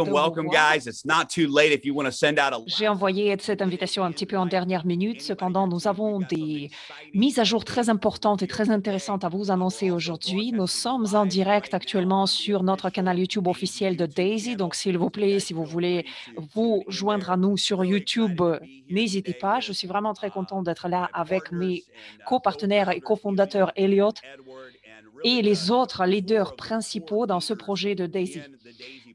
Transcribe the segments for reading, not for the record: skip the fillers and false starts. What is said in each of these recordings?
de vous welcome, voir. guys. It's not too late if you want to send out a J'ai envoyé cette invitation un petit peu en dernière minute. Cependant, nous avons des mises à jour très importantes et très intéressantes à vous annoncer aujourd'hui. Nous sommes en direct actuellement sur notre canal YouTube officiel de Daisy. Donc, s'il vous plaît, si vous voulez vous joindre à nous sur YouTube, n'hésitez pas. Je suis vraiment très content d'être là avec mes copartenaires et cofondateurs Elliot et les autres leaders principaux dans ce projet de Daisy.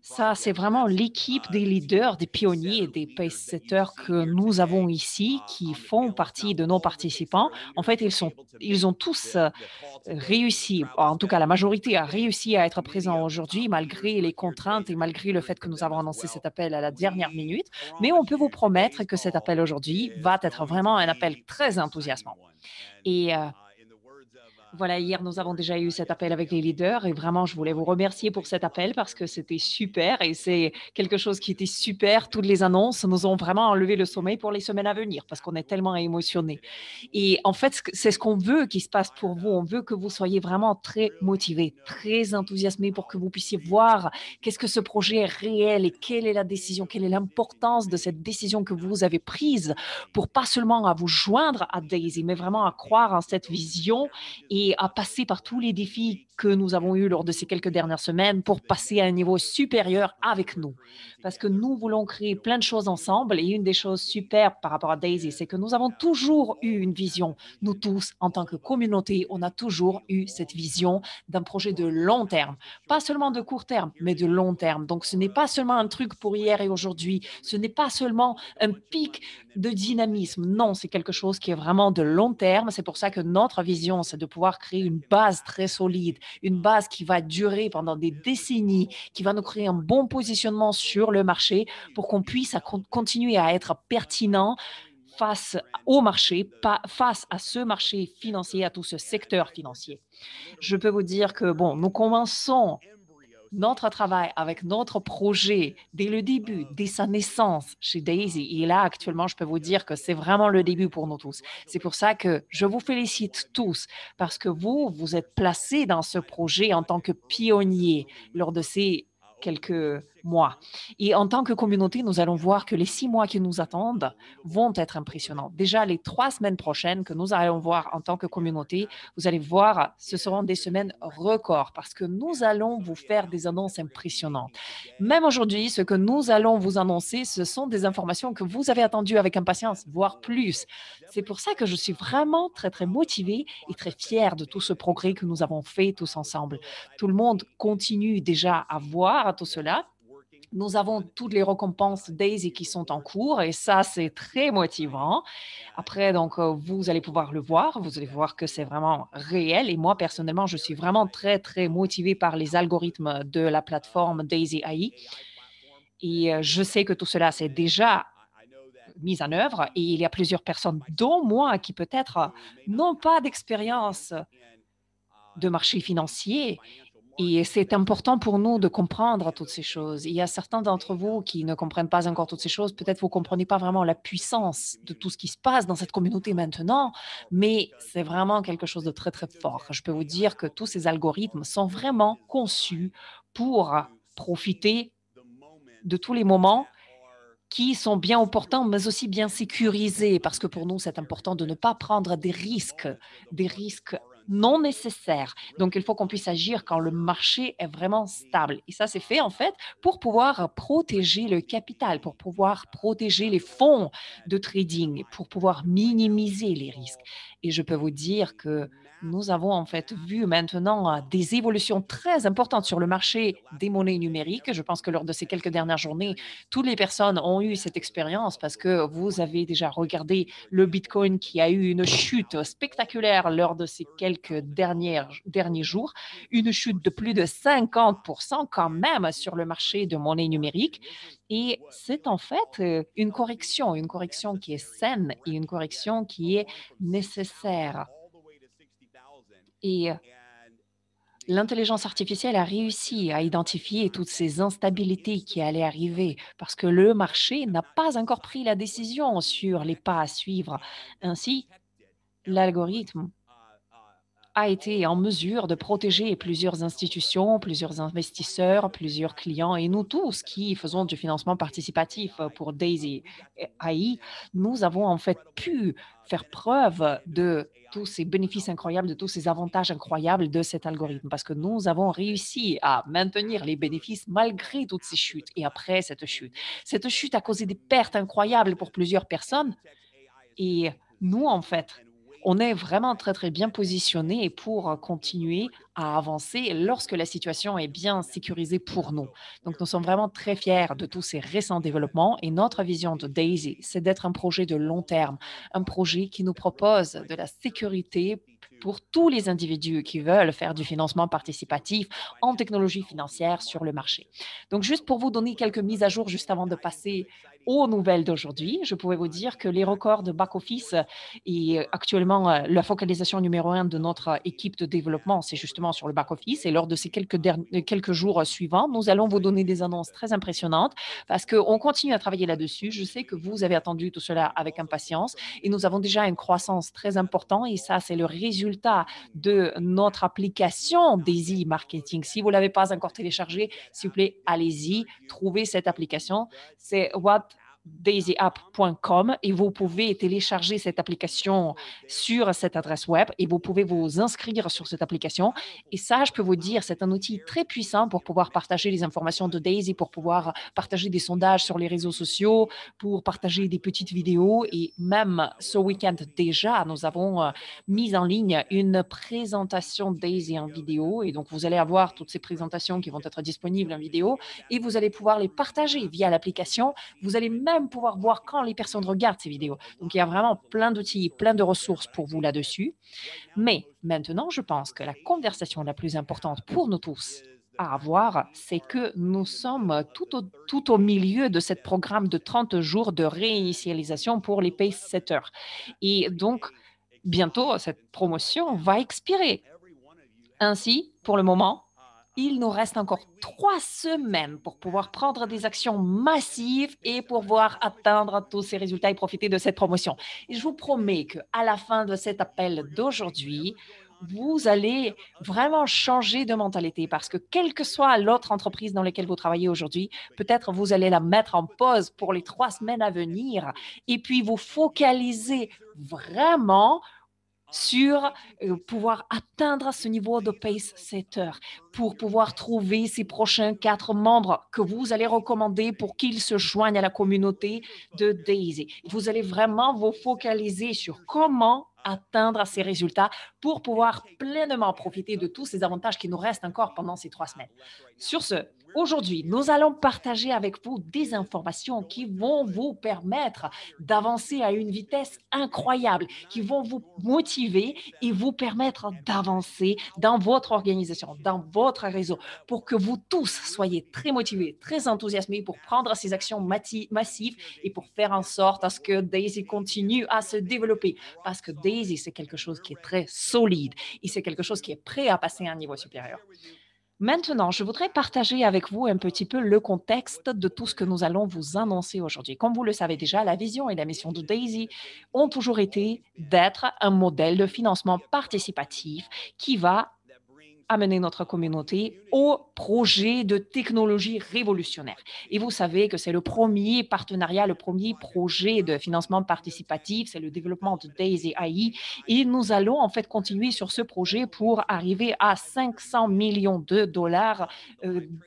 Ça, c'est vraiment l'équipe des leaders, des pionniers et des pace-setters que nous avons ici qui font partie de nos participants. En fait, ils ont tous réussi, en tout cas la majorité a réussi à être présent aujourd'hui malgré les contraintes et malgré le fait que nous avons annoncé cet appel à la dernière minute. Mais on peut vous promettre que cet appel aujourd'hui va être vraiment un appel très enthousiasmant. Et voilà, hier, nous avons déjà eu cet appel avec les leaders et vraiment, je voulais vous remercier pour cet appel parce que c'était super et c'est quelque chose qui était super. Toutes les annonces nous ont vraiment enlevé le sommeil pour les semaines à venir parce qu'on est tellement émotionnés. Et en fait, c'est ce qu'on veut qui se passe pour vous. On veut que vous soyez vraiment très motivés, très enthousiasmés pour que vous puissiez voir qu'est-ce que ce projet est réel et quelle est la décision, quelle est l'importance de cette décision que vous avez prise pour pas seulement à vous joindre à Daisy, mais vraiment à croire en cette vision et à passer par tous les défis que nous avons eus lors de ces quelques dernières semaines pour passer à un niveau supérieur avec nous. Parce que nous voulons créer plein de choses ensemble et une des choses super par rapport à Daisy, c'est que nous avons toujours eu une vision. Nous tous, en tant que communauté, on a toujours eu cette vision d'un projet de long terme. Pas seulement de court terme, mais de long terme. Donc, ce n'est pas seulement un truc pour hier et aujourd'hui. Ce n'est pas seulement un pic de dynamisme. Non, c'est quelque chose qui est vraiment de long terme. C'est pour ça que notre vision, c'est de pouvoir créer une base très solide, une base qui va durer pendant des décennies, qui va nous créer un bon positionnement sur le marché pour qu'on puisse continuer à être pertinent face au marché, face à ce marché financier, à tout ce secteur financier. Je peux vous dire que, bon, nous commençons notre travail avec notre projet dès le début, dès sa naissance chez Daisy. Et là, actuellement, je peux vous dire que c'est vraiment le début pour nous tous. C'est pour ça que je vous félicite tous parce que vous êtes placés dans ce projet en tant que pionniers lors de ces quelques mois. Et en tant que communauté, nous allons voir que les 6 mois qui nous attendent vont être impressionnants. Déjà, les 3 semaines prochaines que nous allons voir en tant que communauté, vous allez voir, ce seront des semaines records parce que nous allons vous faire des annonces impressionnantes. Même aujourd'hui, ce que nous allons vous annoncer, ce sont des informations que vous avez attendues avec impatience, voire plus. C'est pour ça que je suis vraiment très, très motivée et très fière de tout ce progrès que nous avons fait tous ensemble. Tout le monde continue déjà à voir tout cela. Nous avons toutes les récompenses Daisy qui sont en cours et ça, c'est très motivant. Après, donc, vous allez pouvoir le voir. Vous allez voir que c'est vraiment réel. Et moi, personnellement, je suis vraiment très, très motivée par les algorithmes de la plateforme Daisy AI. Et je sais que tout cela, c'est déjà mis en œuvre et il y a plusieurs personnes, dont moi, qui peut-être n'ont pas d'expérience de marché financier. Et c'est important pour nous de comprendre toutes ces choses. Il y a certains d'entre vous qui ne comprennent pas encore toutes ces choses. Peut-être vous ne comprenez pas vraiment la puissance de tout ce qui se passe dans cette communauté maintenant, mais c'est vraiment quelque chose de très, très fort. Je peux vous dire que tous ces algorithmes sont vraiment conçus pour profiter de tous les moments qui sont bien opportuns, mais aussi bien sécurisés, parce que pour nous, c'est important de ne pas prendre des risques non nécessaires. Donc, il faut qu'on puisse agir quand le marché est vraiment stable. Et ça, c'est fait en fait pour pouvoir protéger le capital, pour pouvoir protéger les fonds de trading, pour pouvoir minimiser les risques. Et je peux vous dire que nous avons en fait vu maintenant des évolutions très importantes sur le marché des monnaies numériques. Je pense que lors de ces quelques dernières journées, toutes les personnes ont eu cette expérience parce que vous avez déjà regardé le Bitcoin qui a eu une chute spectaculaire lors de ces quelques derniers jours, une chute de plus de 50% quand même sur le marché de monnaie numérique. Et c'est en fait une correction qui est saine et une correction qui est nécessaire. Et l'intelligence artificielle a réussi à identifier toutes ces instabilités qui allaient arriver parce que le marché n'a pas encore pris la décision sur les pas à suivre. Ainsi, l'algorithme a été en mesure de protéger plusieurs institutions, plusieurs investisseurs, plusieurs clients et nous tous qui faisons du financement participatif pour Daisy AI, nous avons en fait pu faire preuve de tous ces bénéfices incroyables, de tous ces avantages incroyables de cet algorithme parce que nous avons réussi à maintenir les bénéfices malgré toutes ces chutes et après cette chute. Cette chute a causé des pertes incroyables pour plusieurs personnes et nous, en fait, on est vraiment très, très bien positionnés pour continuer à avancer lorsque la situation est bien sécurisée pour nous. Donc, nous sommes vraiment très fiers de tous ces récents développements et notre vision de Daisy, c'est d'être un projet de long terme, un projet qui nous propose de la sécurité pour tous les individus qui veulent faire du financement participatif en technologie financière sur le marché. Donc, juste pour vous donner quelques mises à jour juste avant de passer aux nouvelles d'aujourd'hui, je pouvais vous dire que les records de back-office et actuellement, la focalisation numéro un de notre équipe de développement, c'est justement sur le back-office. Et lors de ces quelques jours suivants, nous allons vous donner des annonces très impressionnantes parce qu'on continue à travailler là-dessus. Je sais que vous avez attendu tout cela avec impatience et nous avons déjà une croissance très importante et ça, c'est le résultat de notre application Daisy Marketing. Si vous ne l'avez pas encore téléchargée, s'il vous plaît, allez-y, trouvez cette application. C'est whatdaisyapp.com et vous pouvez télécharger cette application sur cette adresse web et vous pouvez vous inscrire sur cette application. Et ça, je peux vous dire, c'est un outil très puissant pour pouvoir partager les informations de Daisy, pour pouvoir partager des sondages sur les réseaux sociaux, pour partager des petites vidéos. Et même ce week-end déjà, nous avons mis en ligne une présentation Daisy en vidéo. Et donc, vous allez avoir toutes ces présentations qui vont être disponibles en vidéo et vous allez pouvoir les partager via l'application. Vous allez même pouvoir voir quand les personnes regardent ces vidéos. Donc, il y a vraiment plein d'outils, plein de ressources pour vous là-dessus. Mais maintenant, je pense que la conversation la plus importante pour nous tous à avoir, c'est que nous sommes tout au milieu de ce programme de 30 jours de réinitialisation pour les pace setters. Et donc, bientôt, cette promotion va expirer. Ainsi, pour le moment, il nous reste encore 3 semaines pour pouvoir prendre des actions massives et pouvoir atteindre tous ces résultats et profiter de cette promotion. Et je vous promets qu'à la fin de cet appel d'aujourd'hui, vous allez vraiment changer de mentalité parce que quelle que soit l'autre entreprise dans laquelle vous travaillez aujourd'hui, peut-être vous allez la mettre en pause pour les 3 semaines à venir et puis vous focaliser vraiment sur pouvoir atteindre ce niveau de pace setter, pour pouvoir trouver ces prochains 4 membres que vous allez recommander pour qu'ils se joignent à la communauté de Daisy. Vous allez vraiment vous focaliser sur comment atteindre ces résultats pour pouvoir pleinement profiter de tous ces avantages qui nous restent encore pendant ces 3 semaines. Sur ce, aujourd'hui, nous allons partager avec vous des informations qui vont vous permettre d'avancer à une vitesse incroyable, qui vont vous motiver et vous permettre d'avancer dans votre organisation, dans votre réseau, pour que vous tous soyez très motivés, très enthousiasmés pour prendre ces actions massives et pour faire en sorte à ce que Daisy continue à se développer. Parce que Daisy, c'est quelque chose qui est très solide et c'est quelque chose qui est prêt à passer à un niveau supérieur. Maintenant, je voudrais partager avec vous un petit peu le contexte de tout ce que nous allons vous annoncer aujourd'hui. Comme vous le savez déjà, la vision et la mission de Daisy ont toujours été d'être un modèle de financement participatif qui va amener notre communauté au projet de technologie révolutionnaire. Et vous savez que c'est le premier partenariat, le premier projet de financement participatif, c'est le développement de Daisy AI. Et nous allons en fait continuer sur ce projet pour arriver à 500 millions de dollars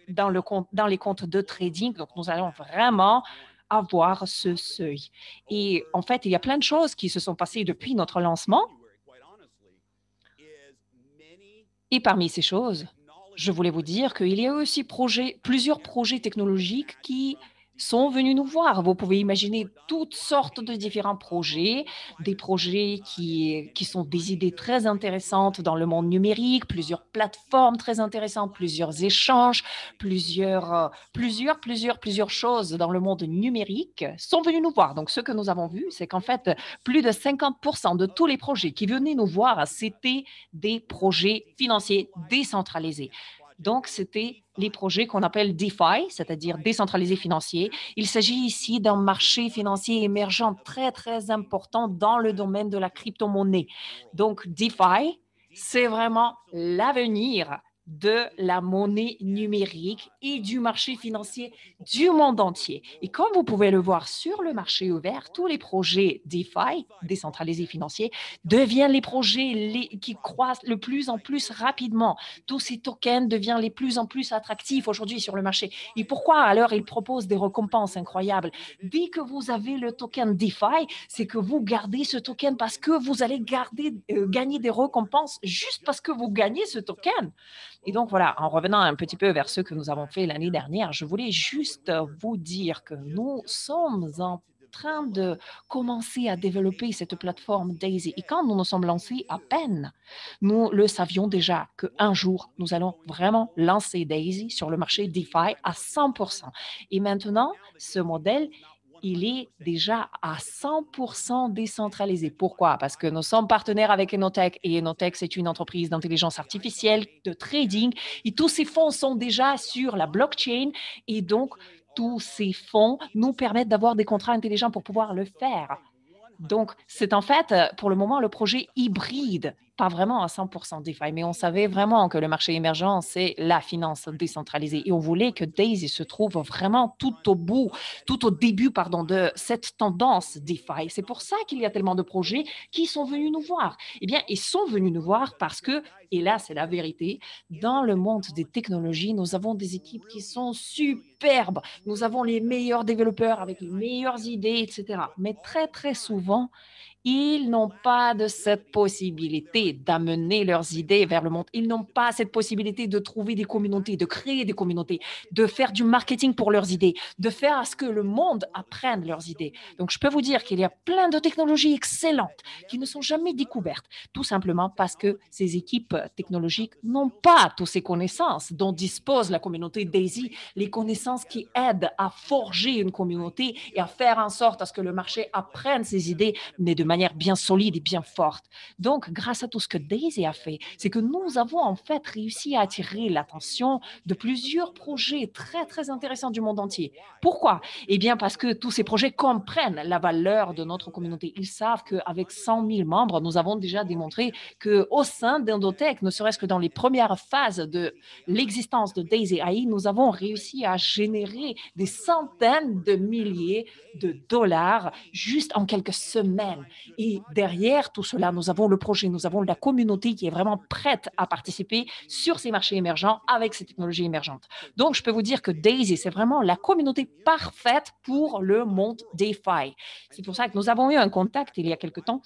dans les comptes de trading. Donc, nous allons vraiment avoir ce seuil. Et en fait, il y a plein de choses qui se sont passées depuis notre lancement. Et parmi ces choses, je voulais vous dire qu'il y a aussi plusieurs projets technologiques qui sont venus nous voir. Vous pouvez imaginer toutes sortes de différents projets, des projets qui sont des idées très intéressantes dans le monde numérique, plusieurs plateformes très intéressantes, plusieurs échanges, plusieurs choses dans le monde numérique sont venus nous voir. Donc, ce que nous avons vu, c'est qu'en fait, plus de 50% de tous les projets qui venaient nous voir, c'était des projets financiers décentralisés. Donc, c'était les projets qu'on appelle DeFi, c'est-à-dire décentralisés financiers. Il s'agit ici d'un marché financier émergent très, très important dans le domaine de la crypto-monnaie. Donc, DeFi, c'est vraiment l'avenir de la monnaie numérique et du marché financier du monde entier. Et comme vous pouvez le voir sur le marché ouvert, tous les projets DeFi, décentralisés financiers, deviennent les projets qui croissent le plus en plus rapidement. Tous ces tokens deviennent les plus en plus attractifs aujourd'hui sur le marché. Et pourquoi alors ils proposent des récompenses incroyables? Dès que vous avez le token DeFi, c'est que vous gardez ce token parce que vous allez gagner des récompenses juste parce que vous gagnez ce token. Et donc voilà, en revenant un petit peu vers ce que nous avons fait l'année dernière, je voulais juste vous dire que nous sommes en train de commencer à développer cette plateforme Daisy. Et quand nous nous sommes lancés à peine, nous le savions déjà qu'un jour, nous allons vraiment lancer Daisy sur le marché DeFi à 100%. Et maintenant, ce modèle, il est déjà à 100% décentralisé. Pourquoi? Parce que nous sommes partenaires avec Enotech et Enotech, c'est une entreprise d'intelligence artificielle, de trading et tous ces fonds sont déjà sur la blockchain et donc tous ces fonds nous permettent d'avoir des contrats intelligents pour pouvoir le faire. Donc, c'est en fait, pour le moment, le projet hybride, pas vraiment à 100% DeFi, mais on savait vraiment que le marché émergent, c'est la finance décentralisée et on voulait que Daisy se trouve vraiment tout au début, pardon, de cette tendance DeFi. C'est pour ça qu'il y a tellement de projets qui sont venus nous voir. Eh bien, ils sont venus nous voir parce que, et là, c'est la vérité, dans le monde des technologies, nous avons des équipes qui sont superbes. Nous avons les meilleurs développeurs avec les meilleures idées, etc. Mais très, très souvent, ils n'ont pas de cette possibilité d'amener leurs idées vers le monde. Ils n'ont pas cette possibilité de trouver des communautés, de créer des communautés, de faire du marketing pour leurs idées, de faire à ce que le monde apprenne leurs idées. Donc, je peux vous dire qu'il y a plein de technologies excellentes qui ne sont jamais découvertes, tout simplement parce que ces équipes technologiques n'ont pas toutes ces connaissances dont dispose la communauté Daisy, les connaissances qui aident à forger une communauté et à faire en sorte à ce que le marché apprenne ces idées, mais de manière bien solide et bien forte. Donc, grâce à tout ce que Daisy a fait, c'est que nous avons en fait réussi à attirer l'attention de plusieurs projets très, très intéressants du monde entier. Pourquoi? Eh bien, parce que tous ces projets comprennent la valeur de notre communauté. Ils savent qu'avec 100 000 membres, nous avons déjà démontré qu'au sein d'Endotech, ne serait-ce que dans les premières phases de l'existence de Daisy AI, nous avons réussi à générer des centaines de milliers de dollars juste en quelques semaines. Et derrière tout cela, nous avons le projet, nous avons la communauté qui est vraiment prête à participer sur ces marchés émergents avec ces technologies émergentes. Donc, je peux vous dire que Daisy, c'est vraiment la communauté parfaite pour le monde DeFi. C'est pour ça que nous avons eu un contact il y a quelque temps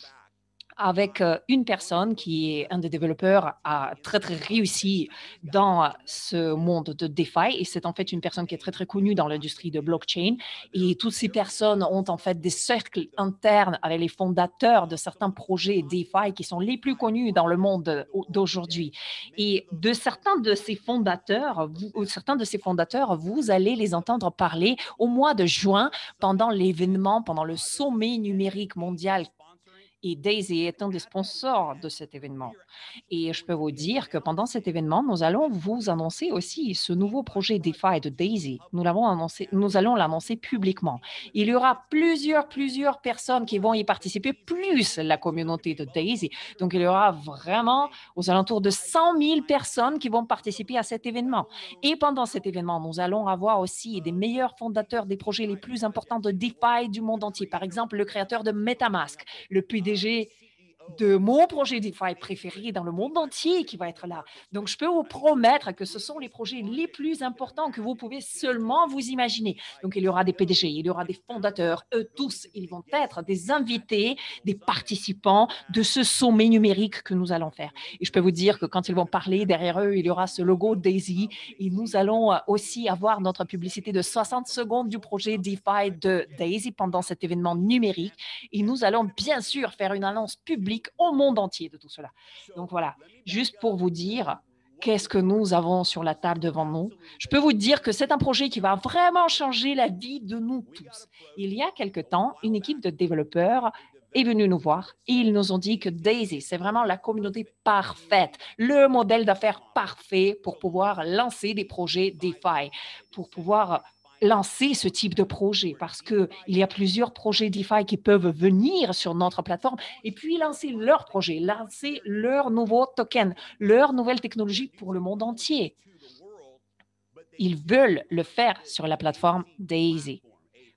avec une personne qui est un des développeurs très, très réussi dans ce monde de DeFi. Et c'est en fait une personne qui est très, très connue dans l'industrie de blockchain. Et toutes ces personnes ont en fait des cercles internes avec les fondateurs de certains projets DeFi qui sont les plus connus dans le monde d'aujourd'hui. Et de certains de ces fondateurs, vous allez les entendre parler au mois de juin pendant l'événement, pendant le sommet numérique mondial et Daisy est un des sponsors de cet événement. Et je peux vous dire que pendant cet événement, nous allons vous annoncer aussi ce nouveau projet DeFi de Daisy. Nous allons l'annoncer publiquement. Il y aura plusieurs personnes qui vont y participer, plus la communauté de Daisy. Donc, il y aura vraiment aux alentours de 100 000 personnes qui vont participer à cet événement. Et pendant cet événement, nous allons avoir aussi des meilleurs fondateurs des projets les plus importants de DeFi du monde entier. Par exemple, le créateur de MetaMask, le PDG de mon projet DeFi préféré dans le monde entier qui va être là. Donc, je peux vous promettre que ce sont les projets les plus importants que vous pouvez seulement vous imaginer. Donc, il y aura des PDG, il y aura des fondateurs, eux tous, ils vont être des invités, des participants de ce sommet numérique que nous allons faire. Et je peux vous dire que quand ils vont parler, derrière eux, il y aura ce logo Daisy et nous allons aussi avoir notre publicité de 60 secondes du projet DeFi de Daisy pendant cet événement numérique. Et nous allons bien sûr faire une annonce publique au monde entier de tout cela. Donc voilà, juste pour vous dire qu'est-ce que nous avons sur la table devant nous. Je peux vous dire que c'est un projet qui va vraiment changer la vie de nous tous. Il y a quelque temps, une équipe de développeurs est venue nous voir et ils nous ont dit que Daisy, c'est vraiment la communauté parfaite, le modèle d'affaires parfait pour pouvoir lancer des projets DeFi, pour pouvoir lancer ce type de projet parce qu'il y a plusieurs projets DeFi qui peuvent venir sur notre plateforme et puis lancer leur projet, lancer leur nouveau token, leur nouvelle technologie pour le monde entier. Ils veulent le faire sur la plateforme Daisy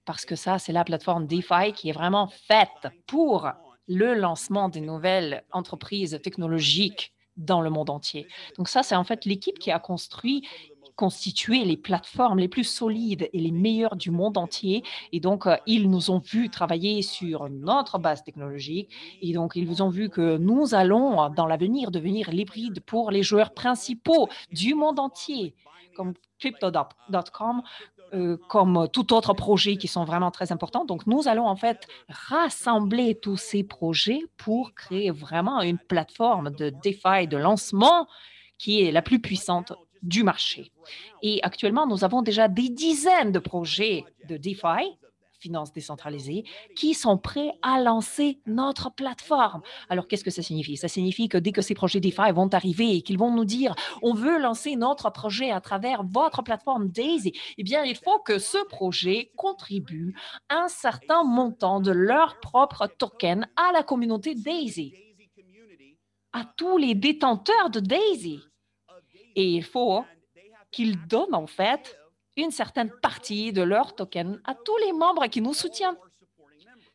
parce que ça, c'est la plateforme DeFi qui est vraiment faite pour le lancement des nouvelles entreprises technologiques dans le monde entier. Donc ça, c'est en fait l'équipe qui a constitué les plateformes les plus solides et les meilleures du monde entier. Et donc, ils nous ont vu travailler sur notre base technologique. Et donc, ils ont vu que nous allons, dans l'avenir, devenir l'hybride pour les joueurs principaux du monde entier, comme Crypto.com, comme tout autre projet qui sont vraiment très importants. Donc, nous allons en fait rassembler tous ces projets pour créer vraiment une plateforme de DeFi, de lancement qui est la plus puissante du marché. Et actuellement, nous avons déjà des dizaines de projets de DeFi, finances décentralisées, qui sont prêts à lancer notre plateforme. Alors, qu'est-ce que ça signifie? Ça signifie que dès que ces projets DeFi vont arriver et qu'ils vont nous dire on veut lancer notre projet à travers votre plateforme Daisy, eh bien, il faut que ce projet contribue un certain montant de leur propre token à la communauté Daisy, à tous les détenteurs de Daisy. Et il faut qu'ils donnent en fait une certaine partie de leur token à tous les membres qui nous soutiennent.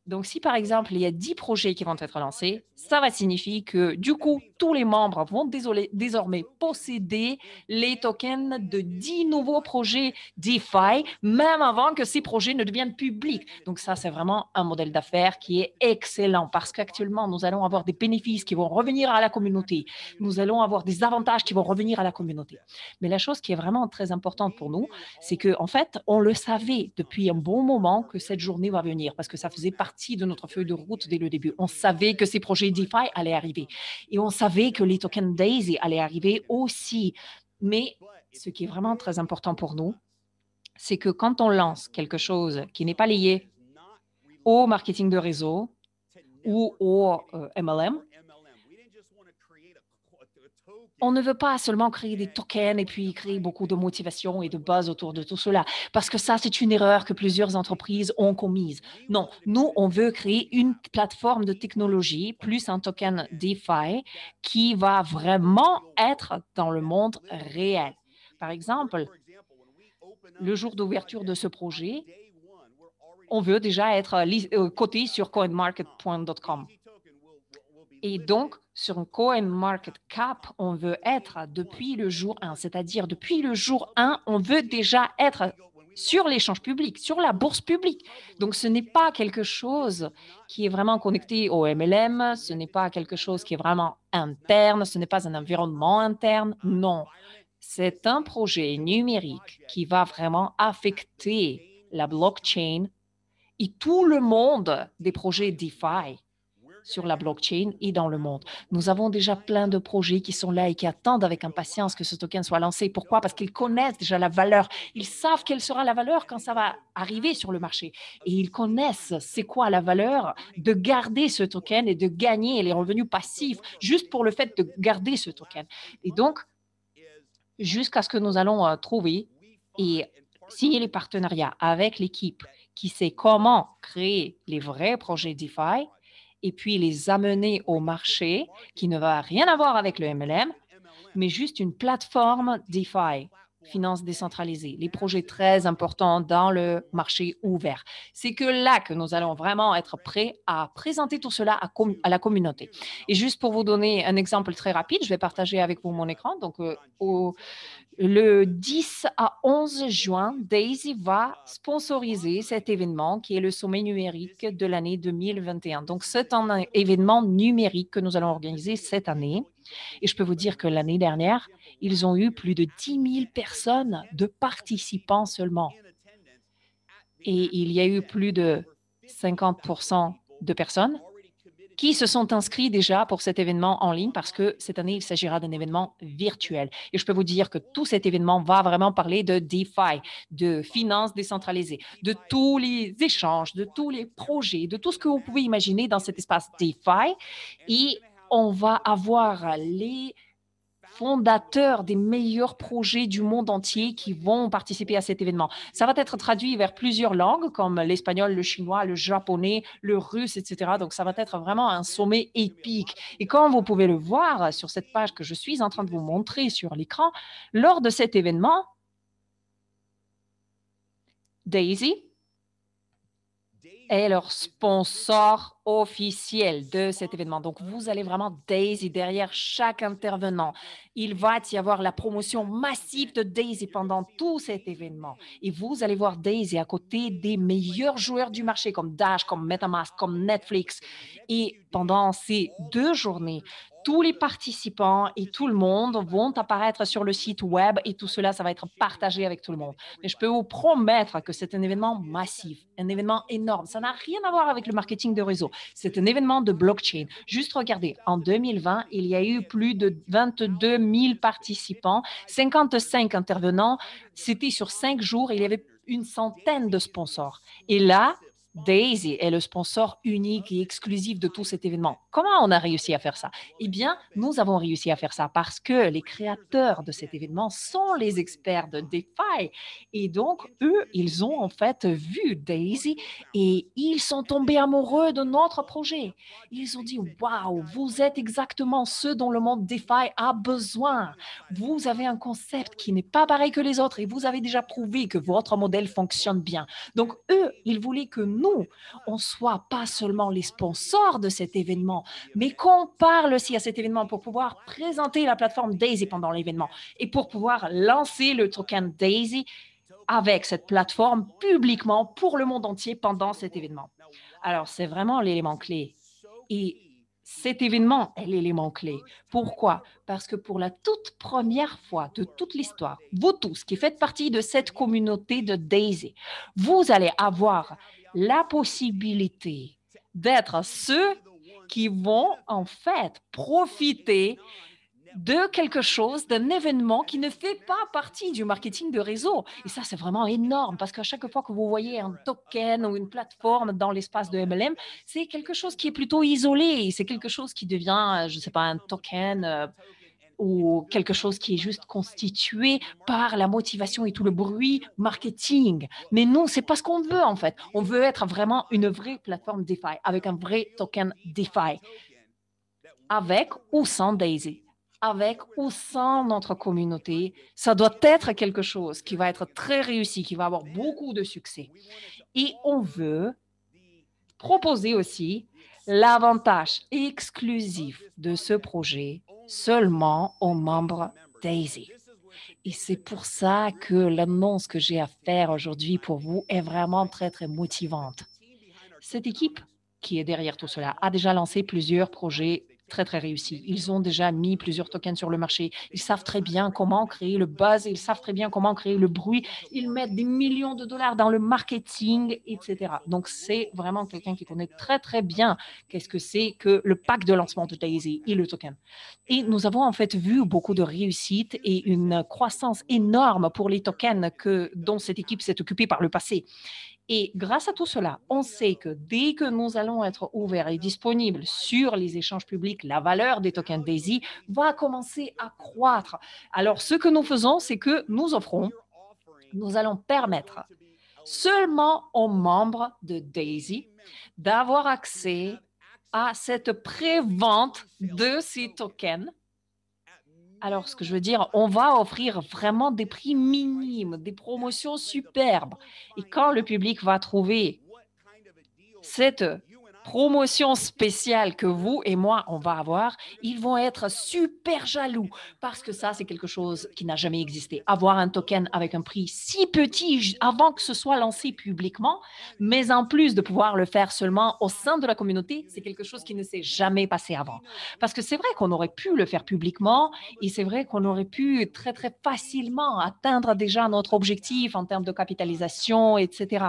Donc, si par exemple, il y a 10 projets qui vont être lancés, ça va signifier que du coup, tous les membres vont désormais posséder les tokens de 10 nouveaux projets DeFi, même avant que ces projets ne deviennent publics. Donc, ça, c'est vraiment un modèle d'affaires qui est excellent parce qu'actuellement, nous allons avoir des bénéfices qui vont revenir à la communauté. Nous allons avoir des avantages qui vont revenir à la communauté. Mais la chose qui est vraiment très importante pour nous, c'est qu'en fait, on le savait depuis un bon moment que cette journée va venir parce que ça faisait partie de notre feuille de route dès le début. On savait que ces projets DeFi allaient arriver et on savait que les tokens Daisy allaient arriver aussi. Mais ce qui est vraiment très important pour nous, c'est que quand on lance quelque chose qui n'est pas lié au marketing de réseau ou au MLM, on ne veut pas seulement créer des tokens et puis créer beaucoup de motivation et de buzz autour de tout cela, parce que ça, c'est une erreur que plusieurs entreprises ont commise. Non, nous, on veut créer une plateforme de technologie plus un token DeFi qui va vraiment être dans le monde réel. Par exemple, le jour d'ouverture de ce projet, on veut déjà être coté sur coinmarket.com. Et donc, sur CoinMarketCap, on veut être depuis le jour 1, c'est-à-dire depuis le jour 1, on veut déjà être sur l'échange public, sur la bourse publique. Donc, ce n'est pas quelque chose qui est vraiment connecté au MLM, ce n'est pas quelque chose qui est vraiment interne, ce n'est pas un environnement interne, non. C'est un projet numérique qui va vraiment affecter la blockchain et tout le monde des projets DeFi sur la blockchain et dans le monde. Nous avons déjà plein de projets qui sont là et qui attendent avec impatience que ce token soit lancé. Pourquoi? Parce qu'ils connaissent déjà la valeur. Ils savent quelle sera la valeur quand ça va arriver sur le marché. Et ils connaissent c'est quoi la valeur de garder ce token et de gagner les revenus passifs juste pour le fait de garder ce token. Et donc, jusqu'à ce que nous allons trouver et signer les partenariats avec l'équipe qui sait comment créer les vrais projets DeFi, et puis les amener au marché qui ne va rien avoir avec le MLM, mais juste une plateforme DeFi, finances décentralisées, les projets très importants dans le marché ouvert. C'est que là que nous allons vraiment être prêts à présenter tout cela à la communauté. Et juste pour vous donner un exemple très rapide, je vais partager avec vous mon écran. Donc, le 10 à 11 juin, Daisy va sponsoriser cet événement qui est le sommet numérique de l'année 2021. Donc, c'est un événement numérique que nous allons organiser cette année. Et je peux vous dire que l'année dernière, ils ont eu plus de 10 000 personnes de participants seulement. Et il y a eu plus de 50% de personnes qui se sont inscrits déjà pour cet événement en ligne parce que cette année, il s'agira d'un événement virtuel. Et je peux vous dire que tout cet événement va vraiment parler de DeFi, de finances décentralisées, de tous les échanges, de tous les projets, de tout ce que vous pouvez imaginer dans cet espace DeFi. Et on va avoir les fondateurs des meilleurs projets du monde entier qui vont participer à cet événement. Ça va être traduit vers plusieurs langues comme l'espagnol, le chinois, le japonais, le russe, etc. Donc, ça va être vraiment un sommet épique. Et comme vous pouvez le voir sur cette page que je suis en train de vous montrer sur l'écran, lors de cet événement, Daisy est leur sponsor officiel de cet événement. Donc, vous allez vraiment Daisy derrière chaque intervenant. Il va y avoir la promotion massive de Daisy pendant tout cet événement. Et vous allez voir Daisy à côté des meilleurs joueurs du marché comme Dash, comme MetaMask, comme Netflix. Et pendant ces 2 journées, tous les participants et tout le monde vont apparaître sur le site web et tout cela, ça va être partagé avec tout le monde. Mais je peux vous promettre que c'est un événement massif, un événement énorme. Ça n'a rien à voir avec le marketing de réseau. C'est un événement de blockchain. Juste regardez, en 2020, il y a eu plus de 22 000 participants, 55 intervenants. C'était sur 5 jours, il y avait une centaine de sponsors. Et là, Daisy est le sponsor unique et exclusif de tout cet événement. Comment on a réussi à faire ça? Eh bien, nous avons réussi à faire ça parce que les créateurs de cet événement sont les experts de DeFi. Et donc, eux, ils ont en fait vu Daisy et ils sont tombés amoureux de notre projet. Ils ont dit, waouh, vous êtes exactement ce dont le monde DeFi a besoin. Vous avez un concept qui n'est pas pareil que les autres et vous avez déjà prouvé que votre modèle fonctionne bien. Donc, eux, ils voulaient que nous, on soit pas seulement les sponsors de cet événement, mais qu'on parle aussi à cet événement pour pouvoir présenter la plateforme Daisy pendant l'événement et pour pouvoir lancer le token Daisy avec cette plateforme publiquement pour le monde entier pendant cet événement. Alors, c'est vraiment l'élément clé. Et cet événement est l'élément clé. Pourquoi? Parce que pour la toute première fois de toute l'histoire, vous tous qui faites partie de cette communauté de Daisy, vous allez avoir la possibilité d'être ceux qui vont en fait profiter de quelque chose, d'un événement qui ne fait pas partie du marketing de réseau. Et ça, c'est vraiment énorme parce qu'à chaque fois que vous voyez un token ou une plateforme dans l'espace de MLM, c'est quelque chose qui est plutôt isolé. C'est quelque chose qui devient, je ne sais pas, un token ou quelque chose qui est juste constitué par la motivation et tout le bruit marketing. Mais nous, c'est pas ce qu'on veut en fait. On veut être vraiment une vraie plateforme DeFi avec un vrai token DeFi, avec ou sans Daisy, avec ou sans notre communauté. Ça doit être quelque chose qui va être très réussi, qui va avoir beaucoup de succès. Et on veut proposer aussi l'avantage exclusif de ce projet seulement aux membres Daisy. Et c'est pour ça que l'annonce que j'ai à faire aujourd'hui pour vous est vraiment très, très motivante. Cette équipe qui est derrière tout cela a déjà lancé plusieurs projets très, très réussis. Ils ont déjà mis plusieurs tokens sur le marché. Ils savent très bien comment créer le buzz, ils savent très bien comment créer le bruit. Ils mettent des millions de dollars dans le marketing, etc. Donc, c'est vraiment quelqu'un qui connaît très, très bien qu'est-ce que c'est que le pack de lancement de Daisy et le token. Et nous avons en fait vu beaucoup de réussites et une croissance énorme pour les tokens dont cette équipe s'est occupée par le passé. Et grâce à tout cela, on sait que dès que nous allons être ouverts et disponibles sur les échanges publics, la valeur des tokens Daisy va commencer à croître. Alors, ce que nous faisons, c'est que nous allons permettre seulement aux membres de Daisy d'avoir accès à cette pré-vente de ces tokens. Alors, ce que je veux dire, on va offrir vraiment des prix minimes, des promotions superbes. Et quand le public va trouver cette promotion spéciale que vous et moi, on va avoir, ils vont être super jaloux parce que ça, c'est quelque chose qui n'a jamais existé. Avoir un token avec un prix si petit avant que ce soit lancé publiquement, mais en plus de pouvoir le faire seulement au sein de la communauté, c'est quelque chose qui ne s'est jamais passé avant. Parce que c'est vrai qu'on aurait pu le faire publiquement et c'est vrai qu'on aurait pu très, très facilement atteindre déjà notre objectif en termes de capitalisation, etc.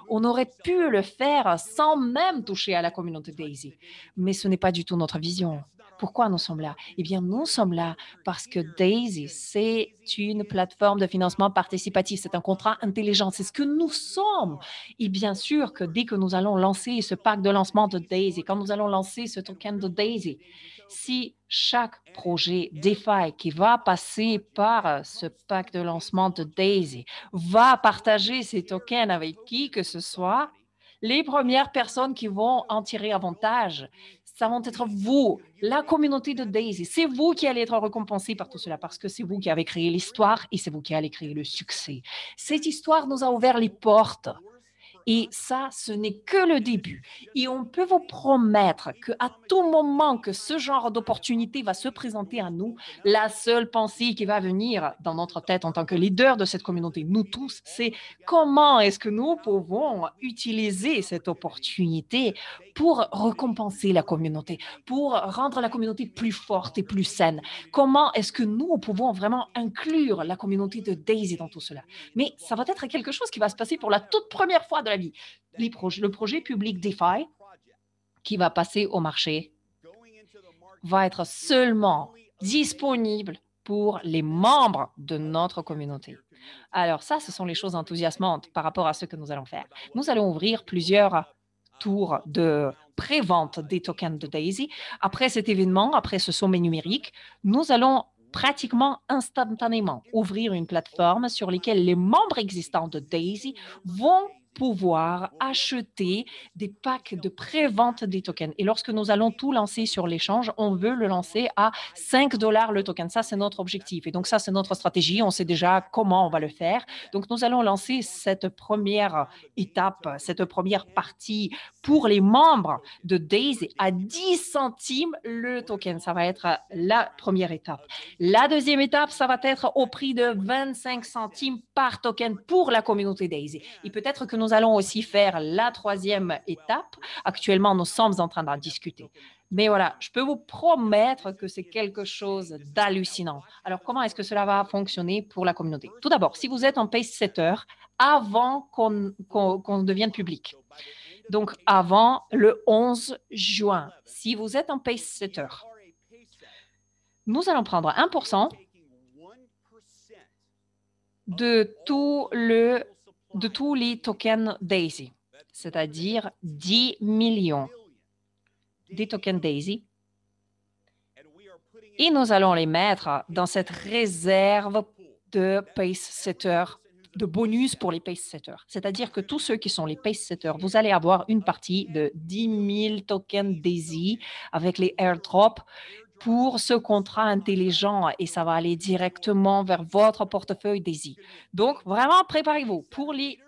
On aurait pu le faire sans même toucher à la communauté Daisy. Mais ce n'est pas du tout notre vision. Pourquoi nous sommes là? Eh bien, nous sommes là parce que Daisy, c'est une plateforme de financement participatif. C'est un contrat intelligent. C'est ce que nous sommes. Et bien sûr que dès que nous allons lancer ce pack de lancement de Daisy, quand nous allons lancer ce token de Daisy, si chaque projet DeFi qui va passer par ce pack de lancement de Daisy va partager ces tokens avec qui que ce soit, les premières personnes qui vont en tirer avantage, ça vont être vous, la communauté de Daisy. C'est vous qui allez être récompensé par tout cela parce que c'est vous qui avez créé l'histoire et c'est vous qui allez créer le succès. Cette histoire nous a ouvert les portes. Et ça, ce n'est que le début. Et on peut vous promettre qu'à tout moment que ce genre d'opportunité va se présenter à nous, la seule pensée qui va venir dans notre tête en tant que leader de cette communauté, nous tous, c'est comment est-ce que nous pouvons utiliser cette opportunité pour récompenser la communauté, pour rendre la communauté plus forte et plus saine. Comment est-ce que nous pouvons vraiment inclure la communauté de Daisy dans tout cela? Mais ça va être quelque chose qui va se passer pour la toute première fois de la vie. Le projet public DeFi qui va passer au marché va être seulement disponible pour les membres de notre communauté. Alors ça, ce sont les choses enthousiasmantes par rapport à ce que nous allons faire. Nous allons ouvrir plusieurs tours de pré-vente des tokens de Daisy. Après cet événement, après ce sommet numérique, nous allons pratiquement instantanément ouvrir une plateforme sur laquelle les membres existants de Daisy vont pouvoir acheter des packs de pré-vente des tokens. Et lorsque nous allons tout lancer sur l'échange, on veut le lancer à 5 dollars le token. Ça, c'est notre objectif. Et donc, ça, c'est notre stratégie. On sait déjà comment on va le faire. Donc, nous allons lancer cette première étape, cette première partie pour les membres de Daisy à 10 centimes le token. Ça va être la première étape. La deuxième étape, ça va être au prix de 25 centimes par token pour la communauté Daisy. Et peut-être que nous allons aussi faire la troisième étape. Actuellement, nous sommes en train d'en discuter. Mais voilà, je peux vous promettre que c'est quelque chose d'hallucinant. Alors, comment est-ce que cela va fonctionner pour la communauté? Tout d'abord, si vous êtes en pace setter, avant qu'on devienne public, donc avant le 11 juin, si vous êtes en pace setter, nous allons prendre 1% de tous les tokens Daisy, c'est-à-dire 10 millions des tokens Daisy, et nous allons les mettre dans cette réserve de pace setter, de bonus pour les pace setters. C'est-à-dire que tous ceux qui sont les pace setters, vous allez avoir une partie de 10 000 tokens Daisy avec les airdrops pour ce contrat intelligent et ça va aller directement vers votre portefeuille Daisy. Donc, vraiment, préparez-vous. Pour les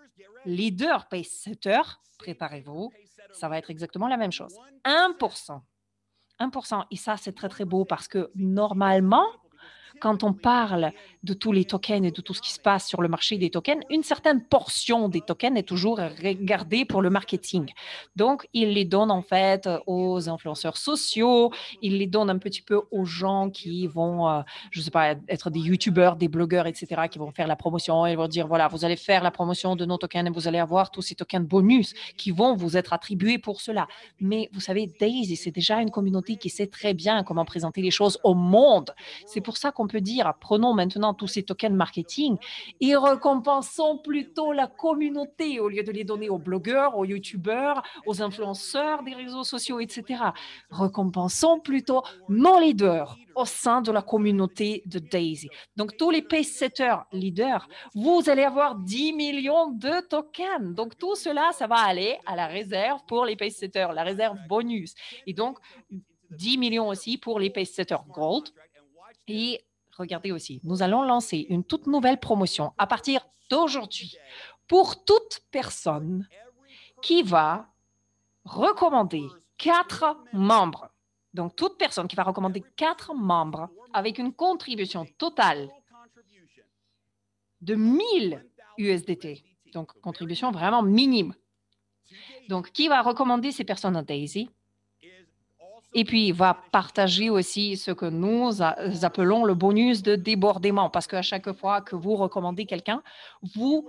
leaders pace setters, préparez-vous, ça va être exactement la même chose. 1%. 1%. Et ça, c'est très, très beau parce que normalement, quand on parle de tous les tokens et de tout ce qui se passe sur le marché des tokens, une certaine portion des tokens est toujours regardée pour le marketing. Donc, ils les donnent en fait aux influenceurs sociaux, ils les donnent un petit peu aux gens qui vont, je ne sais pas, être des YouTubeurs, des blogueurs, etc., qui vont faire la promotion et vont dire, voilà, vous allez faire la promotion de nos tokens et vous allez avoir tous ces tokens bonus qui vont vous être attribués pour cela. Mais vous savez, Daisy, c'est déjà une communauté qui sait très bien comment présenter les choses au monde. C'est pour ça qu'on peut dire, prenons maintenant tous ces tokens marketing et récompensons plutôt la communauté au lieu de les donner aux blogueurs, aux YouTubeurs, aux influenceurs des réseaux sociaux, etc. Récompensons plutôt nos leaders au sein de la communauté de Daisy. Donc, tous les pace setters leaders, vous allez avoir 10 millions de tokens. Donc, tout cela, ça va aller à la réserve pour les pace setters, la réserve bonus. Et donc, 10 millions aussi pour les pace setters gold. Et regardez aussi, nous allons lancer une toute nouvelle promotion à partir d'aujourd'hui pour toute personne qui va recommander 4 membres. Donc, toute personne qui va recommander 4 membres avec une contribution totale de 1000 USDT. Donc, contribution vraiment minime. Donc, qui va recommander ces personnes à Daisy? Et puis, il va partager aussi ce que nous appelons le bonus de débordement, parce qu'à chaque fois que vous recommandez quelqu'un, vous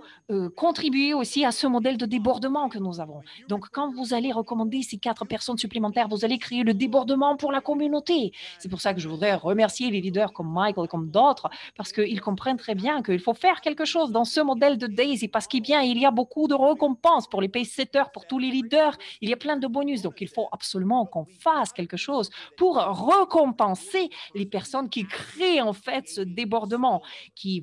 contribuez aussi à ce modèle de débordement que nous avons. Donc, quand vous allez recommander ces 4 personnes supplémentaires, vous allez créer le débordement pour la communauté. C'est pour ça que je voudrais remercier les leaders comme Michael, comme d'autres, parce qu'ils comprennent très bien qu'il faut faire quelque chose dans ce modèle de Daisy, parce qu'il y a beaucoup de récompenses pour les pace-setters, pour tous les leaders, il y a plein de bonus. Donc, il faut absolument qu'on fasse quelque chose pour récompenser les personnes qui créent en fait ce débordement, qui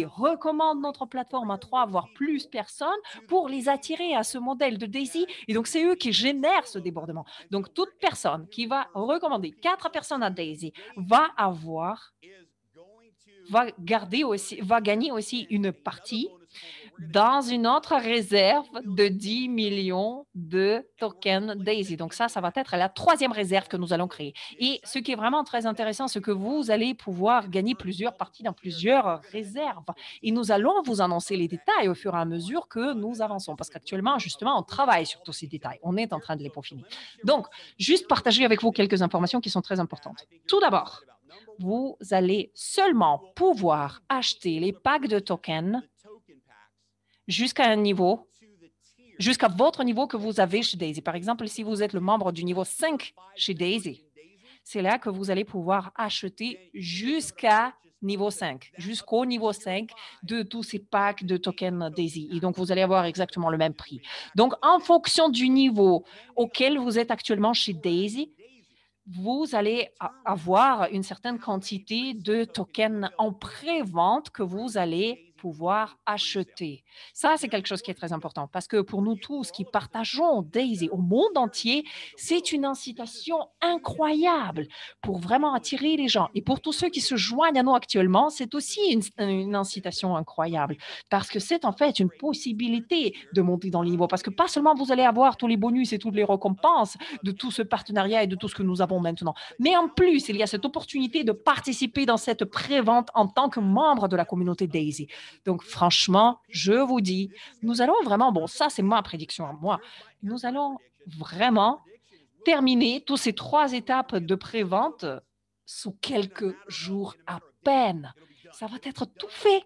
recommandent notre plateforme à 3, voire plus personnes pour les attirer à ce modèle de Daisy. Et donc, c'est eux qui génèrent ce débordement. Donc, toute personne qui va recommander 4 personnes à Daisy va gagner aussi une partie dans une autre réserve de 10 millions de tokens Daisy. Donc ça va être la troisième réserve que nous allons créer. Et ce qui est vraiment très intéressant, c'est que vous allez pouvoir gagner plusieurs parties dans plusieurs réserves. Et nous allons vous annoncer les détails au fur et à mesure que nous avançons. Parce qu'actuellement, justement, on travaille sur tous ces détails. On est en train de les peaufiner. Donc, juste partager avec vous quelques informations qui sont très importantes. Tout d'abord, vous allez seulement pouvoir acheter les packs de tokens jusqu'à un niveau, jusqu'à votre niveau que vous avez chez Daisy. Par exemple, si vous êtes le membre du niveau 5 chez Daisy, c'est là que vous allez pouvoir acheter jusqu'au niveau 5 de tous ces packs de tokens Daisy. Et donc, vous allez avoir exactement le même prix. Donc, en fonction du niveau auquel vous êtes actuellement chez Daisy, vous allez avoir une certaine quantité de tokens en pré-vente que vous allez pouvoir acheter. Ça, c'est quelque chose qui est très important parce que pour nous tous qui partageons Daisy au monde entier, c'est une incitation incroyable pour vraiment attirer les gens. Et pour tous ceux qui se joignent à nous actuellement, c'est aussi une incitation incroyable parce que c'est en fait une possibilité de monter dans les niveaux parce que pas seulement vous allez avoir tous les bonus et toutes les récompenses de tout ce partenariat et de tout ce que nous avons maintenant. Mais en plus, il y a cette opportunité de participer dans cette pré-vente en tant que membre de la communauté Daisy. Donc, franchement, je vous dis, nous allons vraiment, bon, ça, c'est ma prédiction à moi, nous allons vraiment terminer toutes ces 3 étapes de pré-vente sous quelques jours à peine. Ça va être tout fait.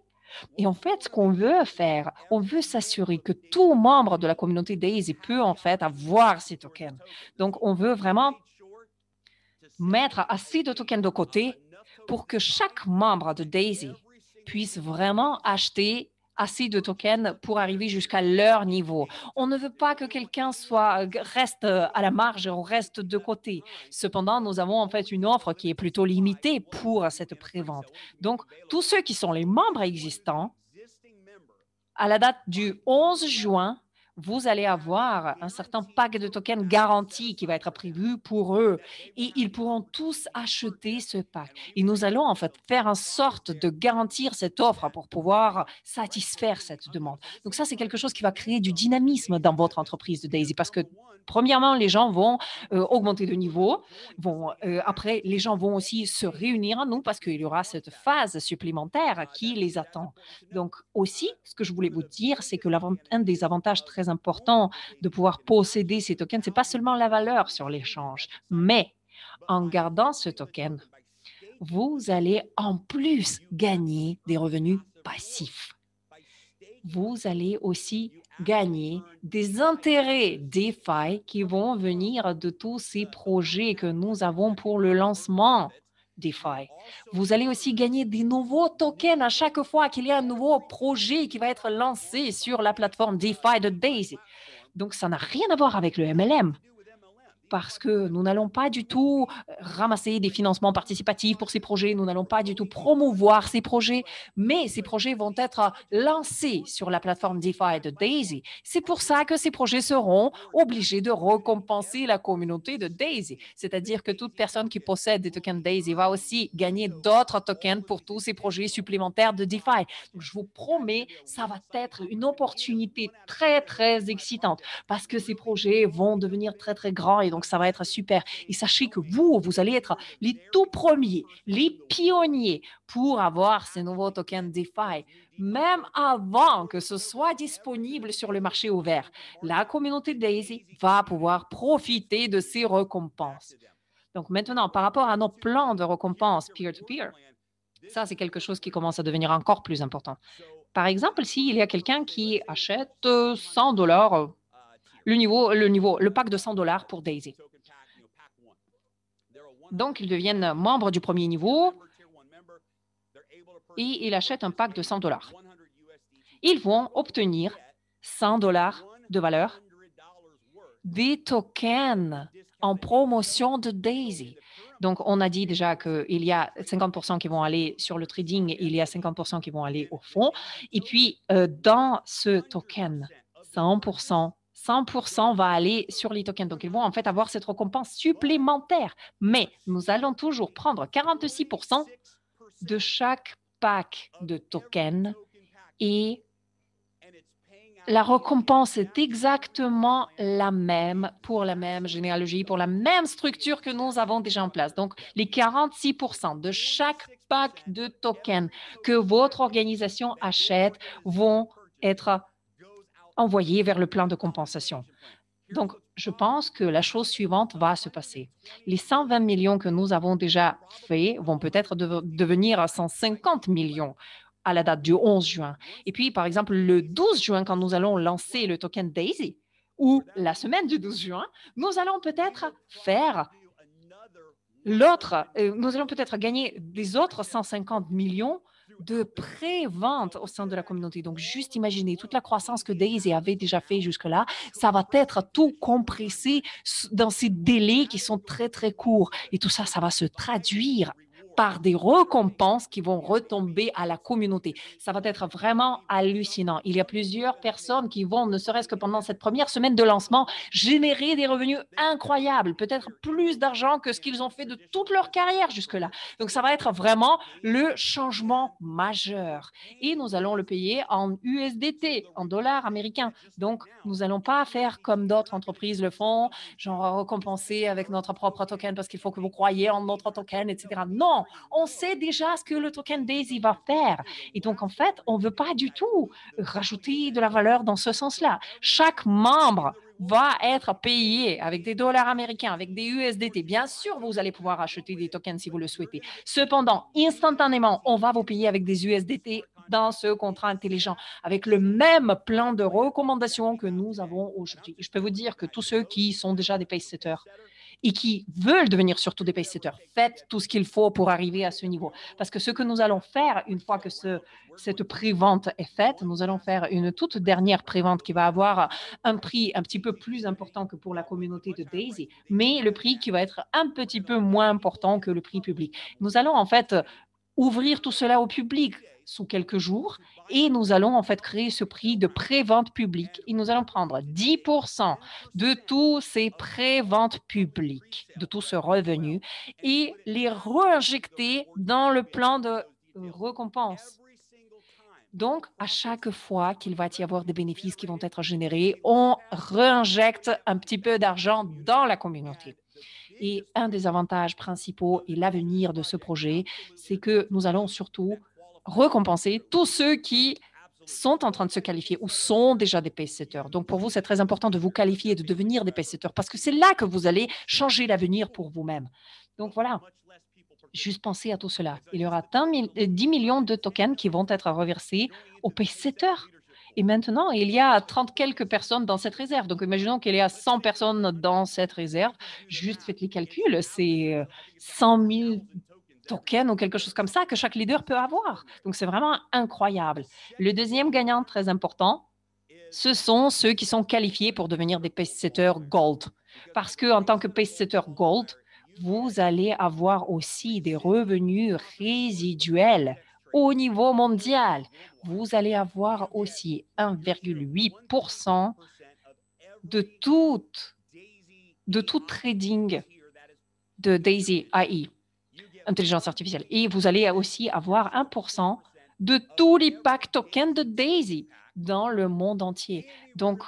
Et en fait, ce qu'on veut faire, on veut s'assurer que tout membre de la communauté Daisy peut en fait avoir ces tokens. Donc, on veut vraiment mettre assez de tokens de côté pour que chaque membre de Daisy puisse vraiment acheter assez de tokens pour arriver jusqu'à leur niveau. On ne veut pas que quelqu'un reste à la marge ou reste de côté. Cependant, nous avons en fait une offre qui est plutôt limitée pour cette prévente. Donc, tous ceux qui sont les membres existants, à la date du 11 juin, vous allez avoir un certain pack de tokens garanti qui va être prévu pour eux et ils pourront tous acheter ce pack. Et nous allons en fait faire en sorte de garantir cette offre pour pouvoir satisfaire cette demande. Donc ça, c'est quelque chose qui va créer du dynamisme dans votre entreprise de Daisy parce que premièrement, les gens vont augmenter de niveau. Après, les gens vont aussi se réunir en nous parce qu'il y aura cette phase supplémentaire qui les attend. Donc aussi, ce que je voulais vous dire, c'est que un des avantages très importants de pouvoir posséder ces tokens, c'est pas seulement la valeur sur l'échange, mais en gardant ce token, vous allez en plus gagner des revenus passifs. Vous allez aussi gagner des intérêts DeFi qui vont venir de tous ces projets que nous avons pour le lancement DeFi. Vous allez aussi gagner des nouveaux tokens à chaque fois qu'il y a un nouveau projet qui va être lancé sur la plateforme DeFi de Daisy. Donc, ça n'a rien à voir avec le MLM parce que nous n'allons pas du tout ramasser des financements participatifs pour ces projets, nous n'allons pas du tout promouvoir ces projets, mais ces projets vont être lancés sur la plateforme DeFi de Daisy. C'est pour ça que ces projets seront obligés de récompenser la communauté de Daisy. C'est-à-dire que toute personne qui possède des tokens Daisy va aussi gagner d'autres tokens pour tous ces projets supplémentaires de DeFi. Donc, je vous promets, ça va être une opportunité très, très excitante parce que ces projets vont devenir très, très grands et donc ça va être super. Et sachez que vous allez être les tout premiers, les pionniers pour avoir ces nouveaux tokens DeFi, même avant que ce soit disponible sur le marché ouvert. La communauté Daisy va pouvoir profiter de ces récompenses. Donc maintenant, par rapport à nos plans de récompense peer-to-peer, ça, c'est quelque chose qui commence à devenir encore plus important. Par exemple, s'il y a quelqu'un qui achète $100, le pack de $100 pour Daisy. Donc, ils deviennent membres du premier niveau et il achète un pack de $100. Ils vont obtenir $100 de valeur des tokens en promotion de Daisy. Donc, on a dit déjà qu'il y a 50% qui vont aller sur le trading, il y a 50% qui vont aller au fond. Et puis, dans ce token, 100% va aller sur les tokens. Donc, ils vont en fait avoir cette récompense supplémentaire. Mais nous allons toujours prendre 46% de chaque pack de tokens et la récompense est exactement la même pour la même généalogie, pour la même structure que nous avons déjà en place. Donc, les 46% de chaque pack de tokens que votre organisation achète vont être envoyés vers le plan de compensation. Donc, je pense que la chose suivante va se passer. Les 120 millions que nous avons déjà faits vont peut-être devenir à 150 millions à la date du 11 juin. Et puis, par exemple, le 12 juin, quand nous allons lancer le token Daisy, ou la semaine du 12 juin, nous allons peut-être faire nous allons peut-être gagner des autres 150 millions de pré-vente au sein de la communauté. Donc, juste imaginez toute la croissance que Daisy avait déjà fait jusque-là, ça va être tout compressé dans ces délais qui sont très, très courts. Et tout ça, ça va se traduire par des récompenses qui vont retomber à la communauté. Ça va être vraiment hallucinant. Il y a plusieurs personnes qui vont, ne serait-ce que pendant cette première semaine de lancement, générer des revenus incroyables, peut-être plus d'argent que ce qu'ils ont fait de toute leur carrière jusque-là. Donc, ça va être vraiment le changement majeur. Et nous allons le payer en USDT, en dollars américains. Donc, nous n'allons pas faire comme d'autres entreprises le font, genre récompenser avec notre propre token parce qu'il faut que vous croyiez en notre token, etc. Non, on sait déjà ce que le token Daisy va faire. Et donc, en fait, on ne veut pas du tout rajouter de la valeur dans ce sens-là. Chaque membre va être payé avec des dollars américains, avec des USDT. Bien sûr, vous allez pouvoir acheter des tokens si vous le souhaitez. Cependant, instantanément, on va vous payer avec des USDT dans ce contrat intelligent, avec le même plan de recommandation que nous avons aujourd'hui. Je peux vous dire que tous ceux qui sont déjà des pace-setters et qui veulent devenir surtout des pace-setters, faites tout ce qu'il faut pour arriver à ce niveau. Parce que ce que nous allons faire, une fois que cette pré-vente est faite, nous allons faire une toute dernière pré-vente qui va avoir un prix un petit peu plus important que pour la communauté de Daisy, mais le prix qui va être un petit peu moins important que le prix public. Nous allons en fait ouvrir tout cela au public sous quelques jours et nous allons en fait créer ce prix de pré-vente publique et nous allons prendre 10% de tous ces pré-ventes publiques, de tout ce revenu et les réinjecter dans le plan de récompense. Donc, à chaque fois qu'il va y avoir des bénéfices qui vont être générés, on réinjecte un petit peu d'argent dans la communauté. Et un des avantages principaux et l'avenir de ce projet, c'est que nous allons surtout récompenser tous ceux qui sont en train de se qualifier ou sont déjà des pace-setters. Donc, pour vous, c'est très important de vous qualifier et de devenir des pace-setters parce que c'est là que vous allez changer l'avenir pour vous-même. Donc, voilà. Juste pensez à tout cela. Il y aura 10 millions de tokens qui vont être reversés aux pace-setters. Et maintenant, il y a 30 quelques personnes dans cette réserve. Donc, imaginons qu'il y a 100 personnes dans cette réserve. Juste faites les calculs. C'est 100 000 tokens ou quelque chose comme ça que chaque leader peut avoir. Donc, c'est vraiment incroyable. Le deuxième gagnant très important, ce sont ceux qui sont qualifiés pour devenir des pace-setters Gold. Parce qu'en tant que pace-setter Gold, vous allez avoir aussi des revenus résiduels au niveau mondial. Vous allez avoir aussi 1,8% de tout trading de Daisy AI, intelligence artificielle. Et vous allez aussi avoir 1% de tous les packs tokens de Daisy dans le monde entier. Donc,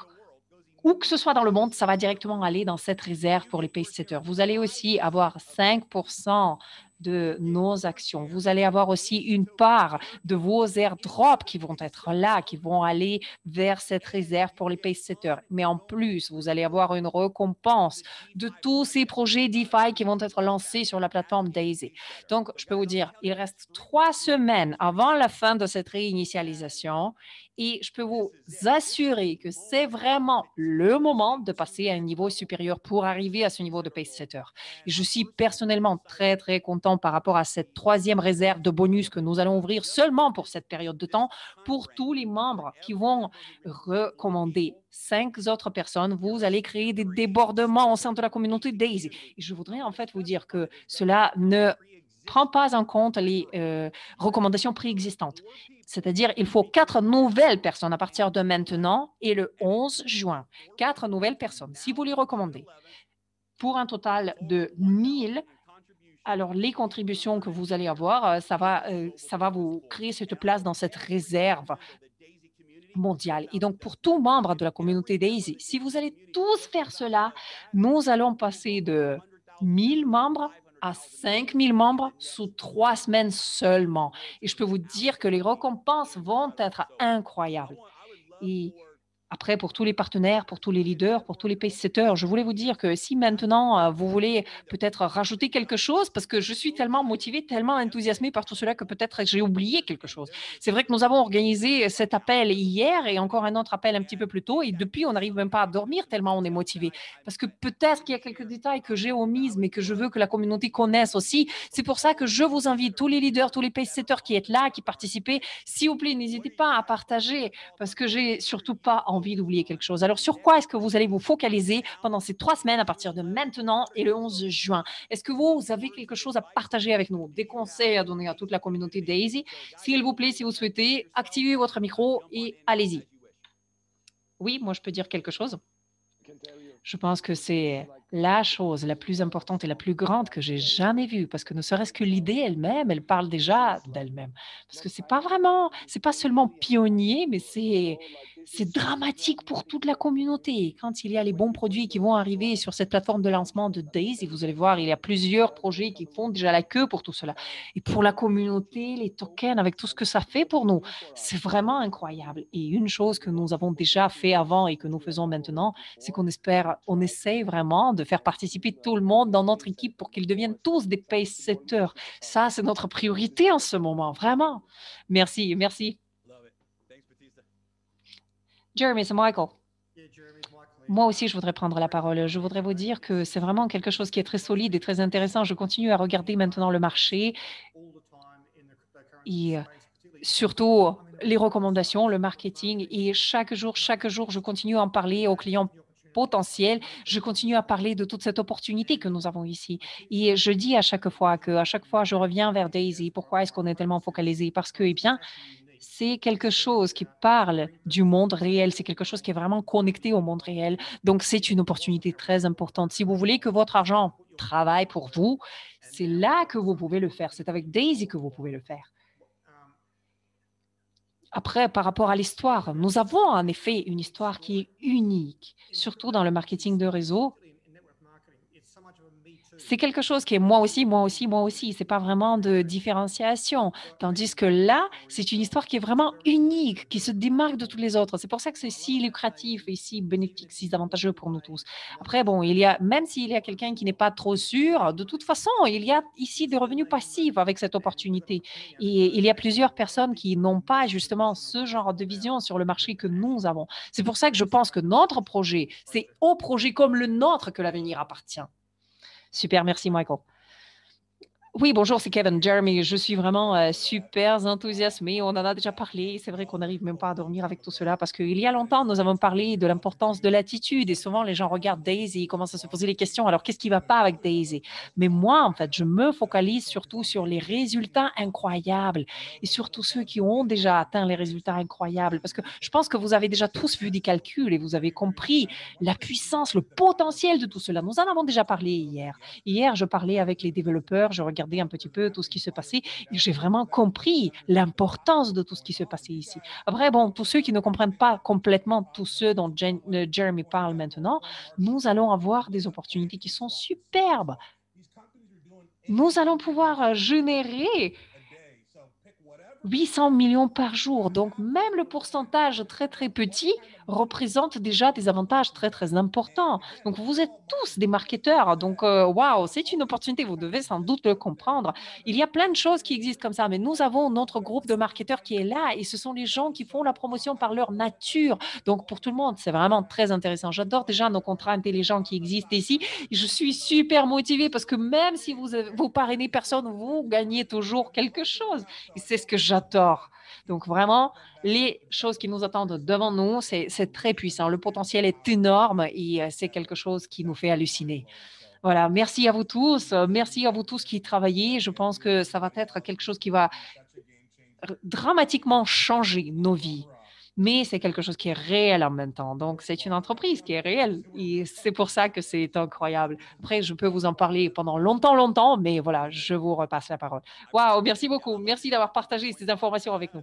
où que ce soit dans le monde, ça va directement aller dans cette réserve pour les pace-setters. Vous allez aussi avoir 5% de nos actions. Vous allez avoir aussi une part de vos airdrops qui vont être là, qui vont aller vers cette réserve pour les pacesetters. Mais en plus, vous allez avoir une récompense de tous ces projets DeFi qui vont être lancés sur la plateforme Daisy. Donc, je peux vous dire, il reste 3 semaines avant la fin de cette réinitialisation et je peux vous assurer que c'est vraiment le moment de passer à un niveau supérieur pour arriver à ce niveau de pacesetter. Et je suis personnellement très, très content par rapport à cette troisième réserve de bonus que nous allons ouvrir seulement pour cette période de temps pour tous les membres qui vont recommander 5 autres personnes. Vous allez créer des débordements au sein de la communauté Daisy. Et je voudrais en fait vous dire que cela ne prend pas en compte les recommandations préexistantes. C'est-à-dire, il faut 4 nouvelles personnes à partir de maintenant et le 11 juin. 4 nouvelles personnes, si vous les recommandez, pour un total de 1000. Alors, les contributions que vous allez avoir, ça va vous créer cette place dans cette réserve mondiale. Et donc, pour tout membre de la communauté Daisy, si vous allez tous faire cela, nous allons passer de 1000 membres à 5000 membres sous 3 semaines seulement. Et je peux vous dire que les récompenses vont être incroyables. Et après, pour tous les partenaires, pour tous les leaders, pour tous les pace-setters, je voulais vous dire que si maintenant vous voulez peut-être rajouter quelque chose, parce que je suis tellement motivée, tellement enthousiasmée par tout cela que peut-être j'ai oublié quelque chose. C'est vrai que nous avons organisé cet appel hier et encore un autre appel un petit peu plus tôt, et depuis, on n'arrive même pas à dormir tellement on est motivé. Parce que peut-être qu'il y a quelques détails que j'ai omis, mais que je veux que la communauté connaisse aussi. C'est pour ça que je vous invite, tous les leaders, tous les pace-setters qui êtes là, qui participez, s'il vous plaît, n'hésitez pas à partager parce que j'ai surtout pas envie d'oublier quelque chose. Alors, sur quoi est-ce que vous allez vous focaliser pendant ces 3 semaines à partir de maintenant et le 11 juin? Est-ce que vous avez quelque chose à partager avec nous, des conseils à donner à toute la communauté Daisy? S'il vous plaît, si vous souhaitez, activez votre micro et allez-y. Oui, moi, je peux dire quelque chose. Je pense que c'est la chose la plus importante et la plus grande que j'ai jamais vue, parce que ne serait-ce que l'idée elle-même, elle parle déjà d'elle-même. Parce que c'est pas seulement pionnier, mais c'est dramatique pour toute la communauté. Quand il y a les bons produits qui vont arriver sur cette plateforme de lancement de Daisy, vous allez voir, il y a plusieurs projets qui font déjà la queue pour tout cela. Et pour la communauté, les tokens, avec tout ce que ça fait pour nous, c'est vraiment incroyable. Et une chose que nous avons déjà fait avant et que nous faisons maintenant, c'est on essaye vraiment de faire participer tout le monde dans notre équipe pour qu'ils deviennent tous des pace setters. Ça, c'est notre priorité en ce moment, vraiment. Merci, merci. Jeremy, c'est Michael. Moi aussi, je voudrais prendre la parole. Je voudrais vous dire que c'est vraiment quelque chose qui est très solide et très intéressant. Je continue à regarder maintenant le marché et surtout les recommandations, le marketing. Et chaque jour, je continue à en parler aux clients potentiels. Je continue à parler de toute cette opportunité que nous avons ici. Et je dis à chaque fois je reviens vers Daisy. Pourquoi est-ce qu'on est tellement focalisé? Parce que, eh bien, c'est quelque chose qui parle du monde réel. C'est quelque chose qui est vraiment connecté au monde réel. Donc, c'est une opportunité très importante. Si vous voulez que votre argent travaille pour vous, c'est là que vous pouvez le faire. C'est avec Daisy que vous pouvez le faire. Après, par rapport à l'histoire, nous avons en effet une histoire qui est unique, surtout dans le marketing de réseau. C'est quelque chose qui est moi aussi, moi aussi, moi aussi. C'est pas vraiment de différenciation. Tandis que là, c'est une histoire qui est vraiment unique, qui se démarque de toutes les autres. C'est pour ça que c'est si lucratif et si bénéfique, si avantageux pour nous tous. Après, bon, même s'il y a quelqu'un qui n'est pas trop sûr, de toute façon, il y a ici des revenus passifs avec cette opportunité. Et il y a plusieurs personnes qui n'ont pas justement ce genre de vision sur le marché que nous avons. C'est pour ça que je pense que notre projet, c'est au projet comme le nôtre que l'avenir appartient. Super, merci Michael. Oui, bonjour, c'est Kevin. Jeremy, je suis vraiment super enthousiasmée. On en a déjà parlé. C'est vrai qu'on n'arrive même pas à dormir avec tout cela parce qu'il y a longtemps, nous avons parlé de l'importance de l'attitude et souvent les gens regardent Daisy et commencent à se poser les questions. Alors, qu'est-ce qui ne va pas avec Daisy? Mais moi, en fait, je me focalise surtout sur les résultats incroyables et surtout ceux qui ont déjà atteint les résultats incroyables parce que je pense que vous avez déjà tous vu des calculs et vous avez compris la puissance, le potentiel de tout cela. Nous en avons déjà parlé hier. Hier, je parlais avec les développeurs, je regardais un petit peu tout ce qui se passait et j'ai vraiment compris l'importance de tout ce qui se passait ici. Après, bon, tous ceux qui ne comprennent pas complètement tout ce dont Jeremy parle maintenant, nous allons avoir des opportunités qui sont superbes. Nous allons pouvoir générer 800 millions par jour. Donc, même le pourcentage très, très petit représente déjà des avantages très, très importants. Donc, vous êtes tous des marketeurs. Donc, waouh, c'est une opportunité. Vous devez sans doute le comprendre. Il y a plein de choses qui existent comme ça, mais nous avons notre groupe de marketeurs qui est là et ce sont les gens qui font la promotion par leur nature. Donc, pour tout le monde, c'est vraiment très intéressant. J'adore déjà nos contrats intelligents qui existent ici. Je suis super motivée parce que même si vous parrainez personne, vous gagnez toujours quelque chose. Et c'est ce que j'adore. Donc vraiment, les choses qui nous attendent devant nous, c'est très puissant. Le potentiel est énorme et c'est quelque chose qui nous fait halluciner. Voilà, merci à vous tous. Merci à vous tous qui travaillez. Je pense que ça va être quelque chose qui va dramatiquement changer nos vies. Mais c'est quelque chose qui est réel en même temps. Donc, c'est une entreprise qui est réelle et c'est pour ça que c'est incroyable. Après, je peux vous en parler pendant longtemps, longtemps, mais voilà, je vous repasse la parole. Waouh, merci beaucoup. Merci d'avoir partagé ces informations avec nous.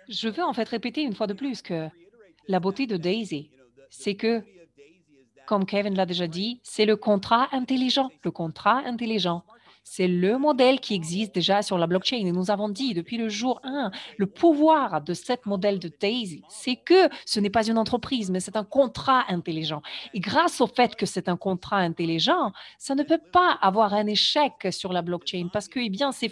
Je veux en fait répéter une fois de plus que la beauté de Daisy, c'est que, comme Kevin l'a déjà dit, c'est le contrat intelligent. Le contrat intelligent. C'est le modèle qui existe déjà sur la blockchain. Et nous avons dit depuis le jour 1, le pouvoir de ce modèle de Daisy, c'est que ce n'est pas une entreprise, mais c'est un contrat intelligent. Et grâce au fait que c'est un contrat intelligent, ça ne peut pas avoir un échec sur la blockchain parce que, eh bien, c'est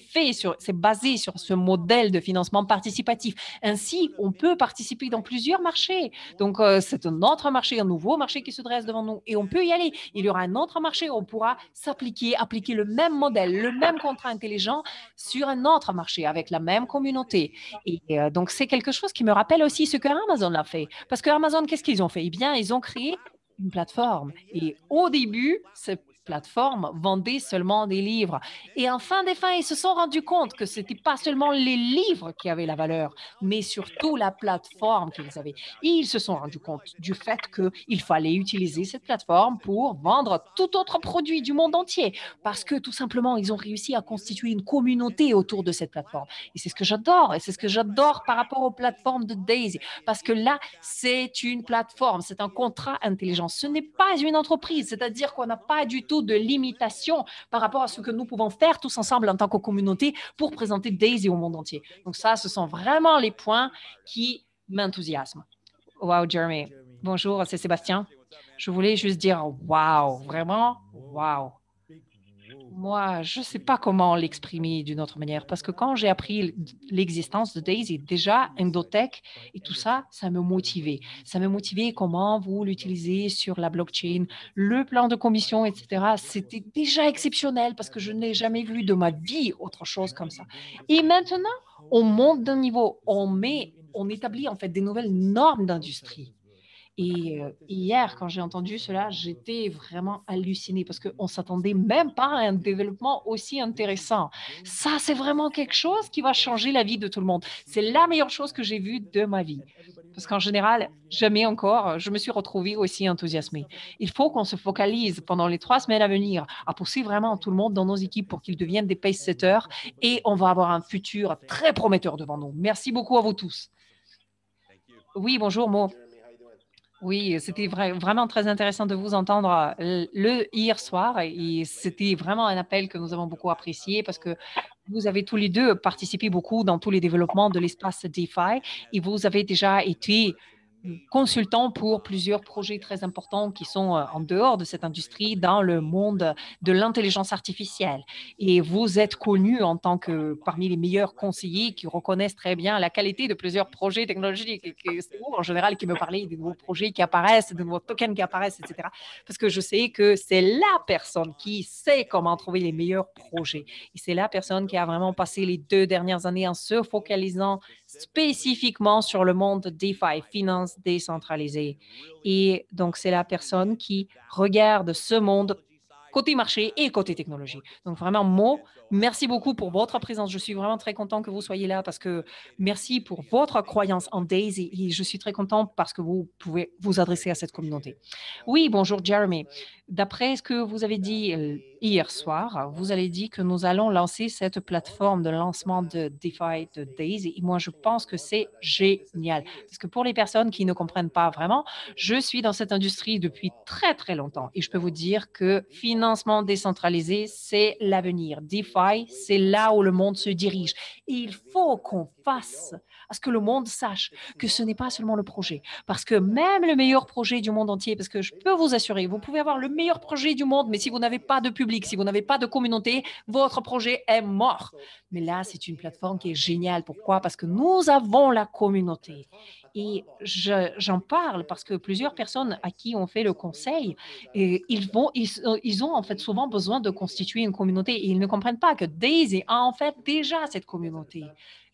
basé sur ce modèle de financement participatif. Ainsi, on peut participer dans plusieurs marchés. Donc, c'est un autre marché, un nouveau marché qui se dresse devant nous et on peut y aller. Il y aura un autre marché, on pourra appliquer le même modèle, le même contrat intelligent sur un autre marché avec la même communauté. Et donc, c'est quelque chose qui me rappelle aussi ce que Amazon a fait. Parce que Amazon, qu'est-ce qu'ils ont fait? Eh bien, ils ont créé une plateforme. Et au début, cette plateforme vendait seulement des livres. Et en fin des fins, ils se sont rendus compte que ce n'était pas seulement les livres qui avaient la valeur, mais surtout la plateforme qu'ils avaient. Et ils se sont rendus compte du fait qu'il fallait utiliser cette plateforme pour vendre tout autre produit du monde entier, parce que tout simplement, ils ont réussi à constituer une communauté autour de cette plateforme. Et c'est ce que j'adore, et c'est ce que j'adore par rapport aux plateformes de Daisy, parce que là, c'est une plateforme, c'est un contrat intelligent. Ce n'est pas une entreprise, c'est-à-dire qu'on n'a pas du tout de limitation par rapport à ce que nous pouvons faire tous ensemble en tant que communauté pour présenter Daisy au monde entier. Donc ça, ce sont vraiment les points qui m'enthousiasment. Wow, Jeremy. Bonjour, c'est Sébastien. Je voulais juste dire wow, vraiment wow. Moi, je ne sais pas comment l'exprimer d'une autre manière parce que quand j'ai appris l'existence de Daisy, déjà, Endotech et tout ça, ça me motivait. Ça me motivait comment vous l'utilisez sur la blockchain, le plan de commission, etc. C'était déjà exceptionnel parce que je n'ai jamais vu de ma vie autre chose comme ça. Et maintenant, on monte d'un niveau, on établit en fait des nouvelles normes d'industrie. Et hier, quand j'ai entendu cela, j'étais vraiment hallucinée parce qu'on ne s'attendait même pas à un développement aussi intéressant. Ça, c'est vraiment quelque chose qui va changer la vie de tout le monde. C'est la meilleure chose que j'ai vue de ma vie. Parce qu'en général, jamais encore, je me suis retrouvée aussi enthousiasmée. Il faut qu'on se focalise pendant les 3 semaines à venir à pousser vraiment tout le monde dans nos équipes pour qu'ils deviennent des pace-setters et on va avoir un futur très prometteur devant nous. Merci beaucoup à vous tous. Oui, bonjour, Mo. Oui, c'était vraiment très intéressant de vous entendre le hier soir et c'était vraiment un appel que nous avons beaucoup apprécié parce que vous avez tous les deux participé beaucoup dans tous les développements de l'espace DeFi et vous avez déjà été consultant pour plusieurs projets très importants qui sont en dehors de cette industrie dans le monde de l'intelligence artificielle. Et vous êtes connu en tant que parmi les meilleurs conseillers qui reconnaissent très bien la qualité de plusieurs projets technologiques. Et c'est vous, en général, qui me parlez des nouveaux projets qui apparaissent, de nouveaux tokens qui apparaissent, etc. Parce que je sais que c'est la personne qui sait comment trouver les meilleurs projets. Et c'est la personne qui a vraiment passé les 2 dernières années en se focalisant spécifiquement sur le monde DeFi, finance décentralisée. Et donc, c'est la personne qui regarde ce monde côté marché et côté technologie. Donc, vraiment, Mo, merci beaucoup pour votre présence. Je suis vraiment très content que vous soyez là parce que merci pour votre croyance en Daisy et je suis très content parce que vous pouvez vous adresser à cette communauté. Oui, bonjour, Jeremy. D'après ce que vous avez dit, Hier soir, vous avez dit que nous allons lancer cette plateforme de lancement de DeFi de Daisy. Et moi, je pense que c'est génial. Parce que pour les personnes qui ne comprennent pas vraiment, je suis dans cette industrie depuis très, très longtemps. Et je peux vous dire que financement décentralisé, c'est l'avenir. DeFi, c'est là où le monde se dirige. Et il faut qu'on fasse à ce que le monde sache que ce n'est pas seulement le projet. Parce que même le meilleur projet du monde entier, parce que je peux vous assurer, vous pouvez avoir le meilleur projet du monde, mais si vous n'avez pas de public, si vous n'avez pas de communauté, votre projet est mort. Mais là, c'est une plateforme qui est géniale. Pourquoi? Parce que nous avons la communauté. Et j'en parle parce que plusieurs personnes à qui on fait le conseil, et ils ont en fait souvent besoin de constituer une communauté et ils ne comprennent pas que Daisy a en fait déjà cette communauté.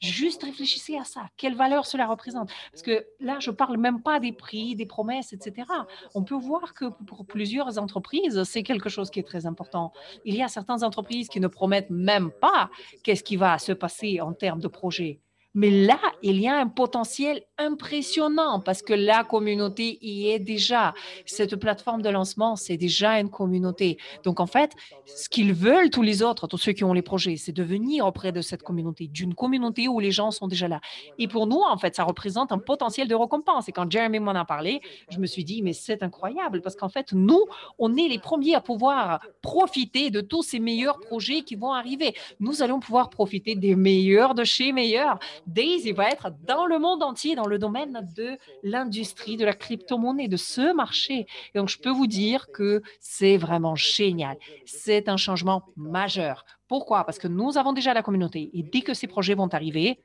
Juste réfléchissez à ça. Quelle valeur cela représente? Parce que là, je ne parle même pas des prix, des promesses, etc. On peut voir que pour plusieurs entreprises, c'est quelque chose qui est très important. Il y a certaines entreprises qui ne promettent même pas qu'est-ce qui va se passer en termes de projet. Mais là, il y a un potentiel impressionnant parce que la communauté y est déjà. Cette plateforme de lancement, c'est déjà une communauté. Donc, en fait, ce qu'ils veulent, tous les autres, tous ceux qui ont les projets, c'est de venir auprès de cette communauté, d'une communauté où les gens sont déjà là. Et pour nous, en fait, ça représente un potentiel de récompense. Et quand Jeremy m'en a parlé, je me suis dit, mais c'est incroyable parce qu'en fait, nous, on est les premiers à pouvoir profiter de tous ces meilleurs projets qui vont arriver. Nous allons pouvoir profiter des meilleurs de chez meilleurs. Daisy va être dans le monde entier, dans le domaine de l'industrie, de la crypto-monnaie, de ce marché. Et donc, je peux vous dire que c'est vraiment génial. C'est un changement majeur. Pourquoi? Parce que nous avons déjà la communauté et dès que ces projets vont arriver,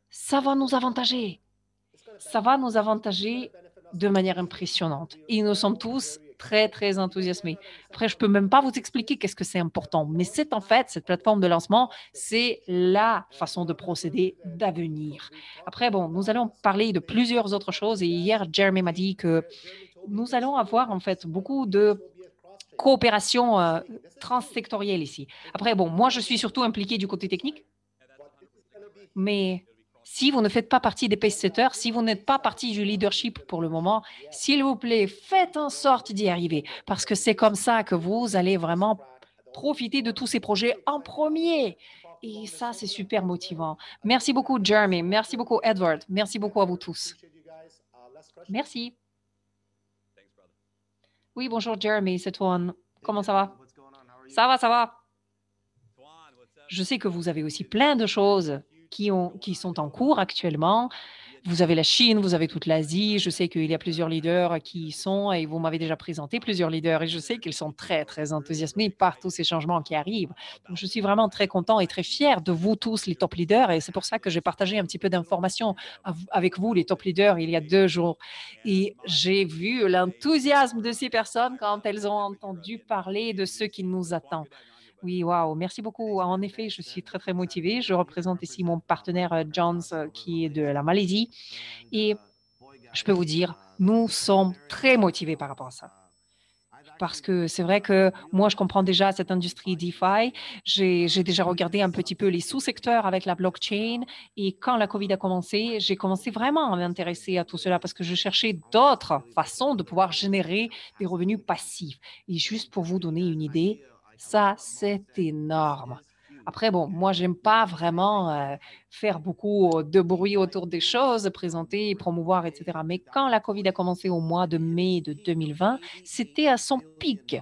ça va nous avantager. Ça va nous avantager de manière impressionnante. Et nous sommes tous très, très enthousiasmés. Après, je ne peux même pas vous expliquer qu'est-ce que c'est important, mais c'est en fait, cette plateforme de lancement, c'est la façon de procéder d'avenir. Après, bon, nous allons parler de plusieurs autres choses et hier, Jeremy m'a dit que nous allons avoir en fait beaucoup de coopération transsectorielle ici. Après, bon, moi, je suis surtout impliqué du côté technique, mais si vous ne faites pas partie des pace-setters, si vous n'êtes pas partie du leadership pour le moment, s'il vous plaît, faites en sorte d'y arriver parce que c'est comme ça que vous allez vraiment profiter de tous ces projets en premier. Et ça, c'est super motivant. Merci beaucoup, Jeremy. Merci beaucoup, Edward. Merci beaucoup à vous tous. Merci. Oui, bonjour, Jeremy, c'est toi. Comment ça va? Ça va, ça va. Je sais que vous avez aussi plein de choses qui sont en cours actuellement. Vous avez la Chine, vous avez toute l'Asie. Je sais qu'il y a plusieurs leaders qui y sont et vous m'avez déjà présenté plusieurs leaders et je sais qu'ils sont très, très enthousiasmés par tous ces changements qui arrivent. Donc, je suis vraiment très content et très fier de vous tous, les top leaders. Et c'est pour ça que j'ai partagé un petit peu d'informations avec vous, les top leaders, il y a 2 jours. Et j'ai vu l'enthousiasme de ces personnes quand elles ont entendu parler de ce qui nous attend. Oui, waouh, merci beaucoup. En effet, je suis très, très motivée. Je représente ici mon partenaire Jones qui est de la Malaisie et je peux vous dire, nous sommes très motivés par rapport à ça. Parce que c'est vrai que moi, je comprends déjà cette industrie DeFi. J'ai déjà regardé un petit peu les sous-secteurs avec la blockchain. Et quand la COVID a commencé, j'ai commencé vraiment à m'intéresser à tout cela parce que je cherchais d'autres façons de pouvoir générer des revenus passifs. Et juste pour vous donner une idée, ça, c'est énorme. Après, bon, moi, j'aime pas vraiment faire beaucoup de bruit autour des choses, présenter, promouvoir, etc. Mais quand la COVID a commencé au mois de mai de 2020, c'était à son pic.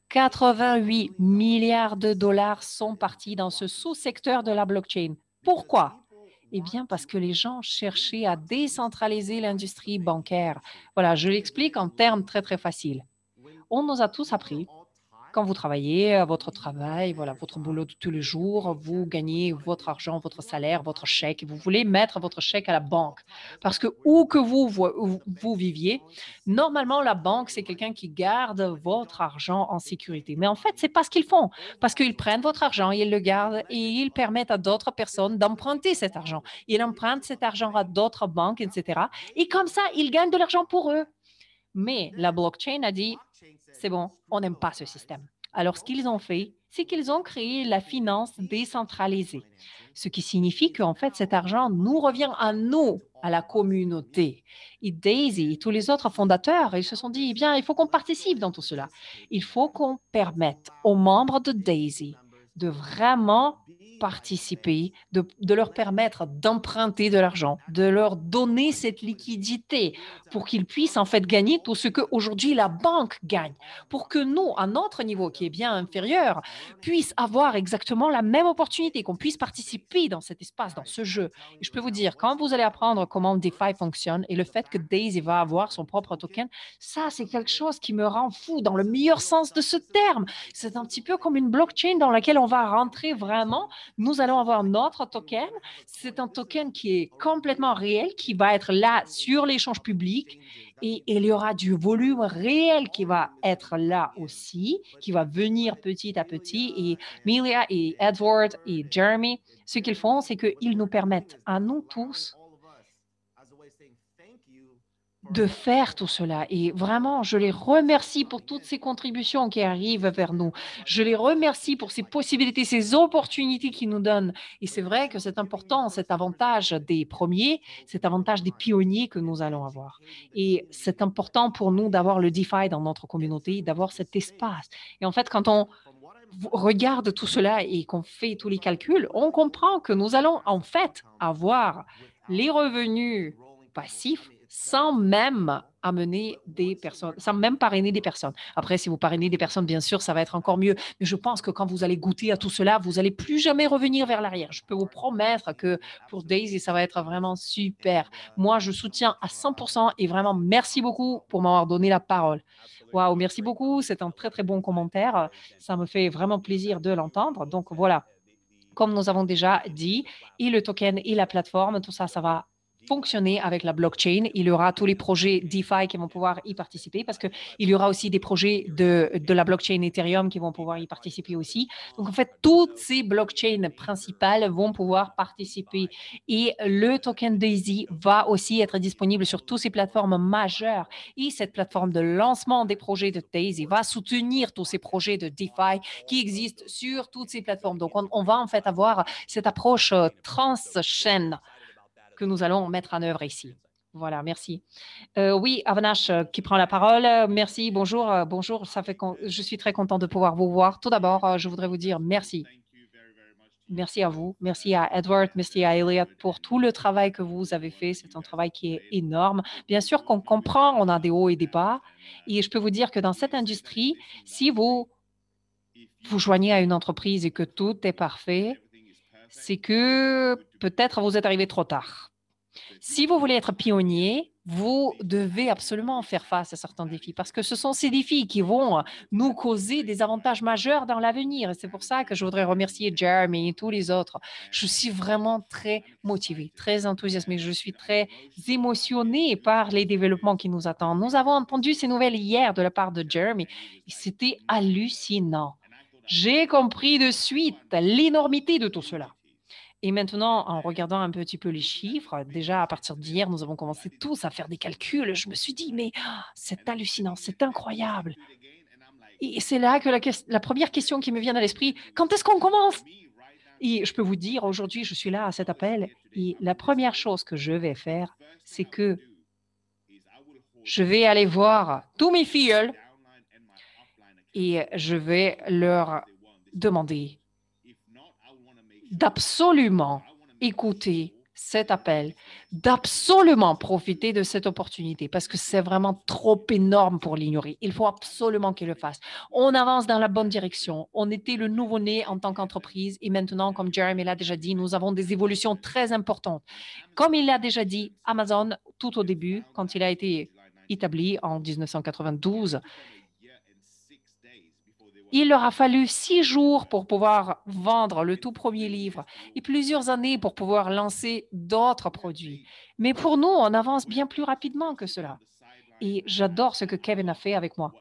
88 milliards de dollars sont partis dans ce sous-secteur de la blockchain. Pourquoi? Eh bien, parce que les gens cherchaient à décentraliser l'industrie bancaire. Voilà, je l'explique en termes très, très faciles. On nous a tous appris quand vous travaillez à votre travail, voilà, votre boulot de tous les jours, vous gagnez votre argent, votre salaire, votre chèque, et vous voulez mettre votre chèque à la banque. Parce que où que vous viviez, normalement, la banque, c'est quelqu'un qui garde votre argent en sécurité. Mais en fait, c'est pas ce qu'ils font. Parce qu'ils prennent votre argent, ils le gardent et ils permettent à d'autres personnes d'emprunter cet argent. Ils empruntent cet argent à d'autres banques, etc. Et comme ça, ils gagnent de l'argent pour eux. Mais la blockchain a dit, c'est bon, on n'aime pas ce système. Alors, ce qu'ils ont fait, c'est qu'ils ont créé la finance décentralisée, ce qui signifie qu'en fait, cet argent nous revient à nous, à la communauté. Et Daisy et tous les autres fondateurs, ils se sont dit, eh bien, il faut qu'on participe dans tout cela. Il faut qu'on permette aux membres de Daisy de vraiment participer, de leur permettre d'emprunter de l'argent, de leur donner cette liquidité pour qu'ils puissent en fait gagner tout ce qu'aujourd'hui la banque gagne, pour que nous, à notre niveau qui est bien inférieur, puissent avoir exactement la même opportunité, qu'on puisse participer dans cet espace, dans ce jeu. Et je peux vous dire, quand vous allez apprendre comment DeFi fonctionne et le fait que Daisy va avoir son propre token, ça, c'est quelque chose qui me rend fou dans le meilleur sens de ce terme. C'est un petit peu comme une blockchain dans laquelle on va rentrer vraiment. Nous allons avoir notre token. C'est un token qui est complètement réel, qui va être là sur l'échange public et il y aura du volume réel qui va être là aussi, qui va venir petit à petit. Et Milia et Edward et Jeremy, ce qu'ils font, c'est qu'ils nous permettent à nous tous de faire tout cela. Et vraiment, je les remercie pour toutes ces contributions qui arrivent vers nous. Je les remercie pour ces possibilités, ces opportunités qu'ils nous donnent. Et c'est vrai que c'est important, cet avantage des premiers, cet avantage des pionniers que nous allons avoir. Et c'est important pour nous d'avoir le DeFi dans notre communauté, d'avoir cet espace. Et en fait, quand on regarde tout cela et qu'on fait tous les calculs, on comprend que nous allons en fait avoir les revenus passifs sans même amener des personnes, sans même parrainer des personnes. Après, si vous parrainez des personnes, bien sûr, ça va être encore mieux. Mais je pense que quand vous allez goûter à tout cela, vous allez plus jamais revenir vers l'arrière. Je peux vous promettre que pour Daisy, ça va être vraiment super. Moi, je soutiens à 100% et vraiment merci beaucoup pour m'avoir donné la parole. Waouh, merci beaucoup. C'est un très, très bon commentaire. Ça me fait vraiment plaisir de l'entendre. Donc voilà, comme nous avons déjà dit, et le token et la plateforme, tout ça, ça va fonctionner avec la blockchain. Il y aura tous les projets DeFi qui vont pouvoir y participer parce qu'il y aura aussi des projets de la blockchain Ethereum qui vont pouvoir y participer aussi. Donc, en fait, toutes ces blockchains principales vont pouvoir participer. Et le token Daisy va aussi être disponible sur toutes ces plateformes majeures. Et cette plateforme de lancement des projets de Daisy va soutenir tous ces projets de DeFi qui existent sur toutes ces plateformes. Donc, on va en fait avoir cette approche trans-chaîne que nous allons mettre en œuvre ici. Voilà, merci. Oui, Avanash qui prend la parole. Merci, bonjour, bonjour. Je suis très content de pouvoir vous voir. Tout d'abord, je voudrais vous dire merci. Merci à vous, merci à Edward, merci à Elliot pour tout le travail que vous avez fait. C'est un travail qui est énorme. Bien sûr qu'on comprend, on a des hauts et des bas. Et je peux vous dire que dans cette industrie, si vous vous joignez à une entreprise et que tout est parfait, c'est que peut-être vous êtes arrivé trop tard. Si vous voulez être pionnier, vous devez absolument faire face à certains défis parce que ce sont ces défis qui vont nous causer des avantages majeurs dans l'avenir. Et c'est pour ça que je voudrais remercier Jeremy et tous les autres. Je suis vraiment très motivée, très enthousiasmée. Je suis très émotionnée par les développements qui nous attendent. Nous avons entendu ces nouvelles hier de la part de Jeremy et c'était hallucinant. J'ai compris de suite l'énormité de tout cela. Et maintenant, en regardant un petit peu les chiffres, déjà à partir d'hier, nous avons commencé tous à faire des calculs. Je me suis dit, mais c'est hallucinant, c'est incroyable. Et c'est là que la première question qui me vient à l'esprit, quand est-ce qu'on commence? Et je peux vous dire, aujourd'hui, je suis là à cet appel et la première chose que je vais faire, c'est que je vais aller voir tous mes filles et je vais leur demander d'absolument écouter cet appel, d'absolument profiter de cette opportunité parce que c'est vraiment trop énorme pour l'ignorer. Il faut absolument qu'il le fasse. On avance dans la bonne direction. On était le nouveau-né en tant qu'entreprise et maintenant, comme Jeremy l'a déjà dit, nous avons des évolutions très importantes. Comme il l'a déjà dit, Amazon, tout au début, quand il a été établi en 1992, il leur a fallu 6 jours pour pouvoir vendre le tout premier livre et plusieurs années pour pouvoir lancer d'autres produits. Mais pour nous, on avance bien plus rapidement que cela. Et j'adore ce que Kevin a fait avec moi.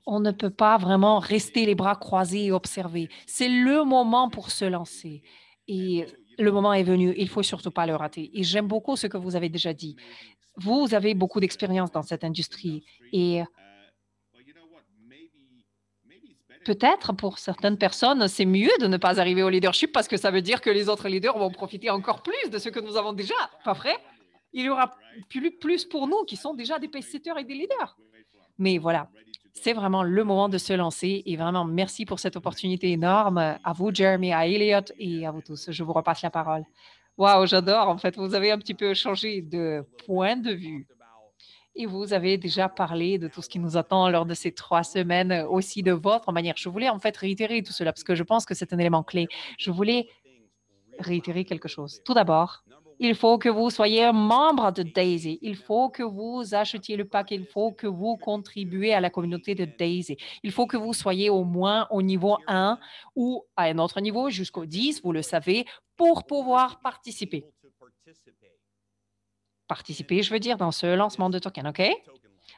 On ne peut pas vraiment rester les bras croisés et observer. C'est le moment pour se lancer. Et le moment est venu. Il faut surtout pas le rater. Et j'aime beaucoup ce que vous avez déjà dit. Vous avez beaucoup d'expérience dans cette industrie et peut-être pour certaines personnes, c'est mieux de ne pas arriver au leadership parce que ça veut dire que les autres leaders vont profiter encore plus de ce que nous avons déjà. Pas vrai? Il y aura plus pour nous qui sont déjà des pace-setters et des leaders. Mais voilà, c'est vraiment le moment de se lancer et vraiment merci pour cette opportunité énorme. À vous, Jeremy, à Elliot et à vous tous. Je vous repasse la parole. Waouh, j'adore. En fait, vous avez un petit peu changé de point de vue. Et vous avez déjà parlé de tout ce qui nous attend lors de ces 3 semaines, aussi de votre manière. Je voulais en fait réitérer tout cela parce que je pense que c'est un élément clé. Je voulais réitérer quelque chose. Tout d'abord, il faut que vous soyez un membre de Daisy. Il faut que vous achetiez le pack. Il faut que vous contribuez à la communauté de Daisy. Il faut que vous soyez au moins au niveau 1 ou à un autre niveau jusqu'au 10, vous le savez, pour pouvoir participer. Participer, je veux dire, dans ce lancement de token, OK?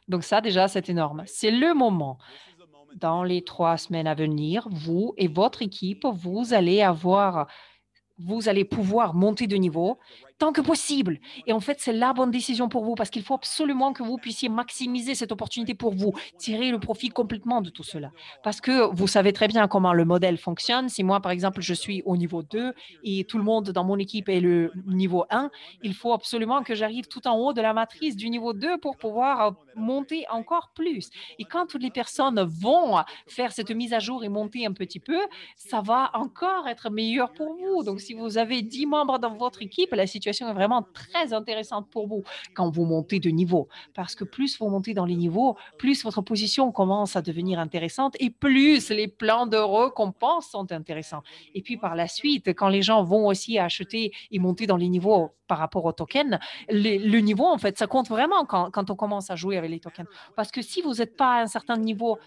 Donc ça, déjà, c'est énorme. C'est le moment. Dans les 3 semaines à venir, vous et votre équipe, vous allez pouvoir monter de niveau tant que possible. Et en fait, c'est la bonne décision pour vous parce qu'il faut absolument que vous puissiez maximiser cette opportunité pour vous, tirer le profit complètement de tout cela. Parce que vous savez très bien comment le modèle fonctionne. Si moi, par exemple, je suis au niveau 2 et tout le monde dans mon équipe est le niveau 1, il faut absolument que j'arrive tout en haut de la matrice du niveau 2 pour pouvoir monter encore plus. Et quand toutes les personnes vont faire cette mise à jour et monter un petit peu, ça va encore être meilleur pour vous. Donc, si vous avez 10 membres dans votre équipe, la situation est vraiment très intéressante pour vous quand vous montez de niveau. Parce que plus vous montez dans les niveaux, plus votre position commence à devenir intéressante et plus les plans de récompense sont intéressants. Et puis, par la suite, quand les gens vont aussi acheter et monter dans les niveaux par rapport aux tokens, le niveau, en fait, ça compte vraiment quand on commence à jouer avec les tokens. Parce que si vous n'êtes pas à un certain niveau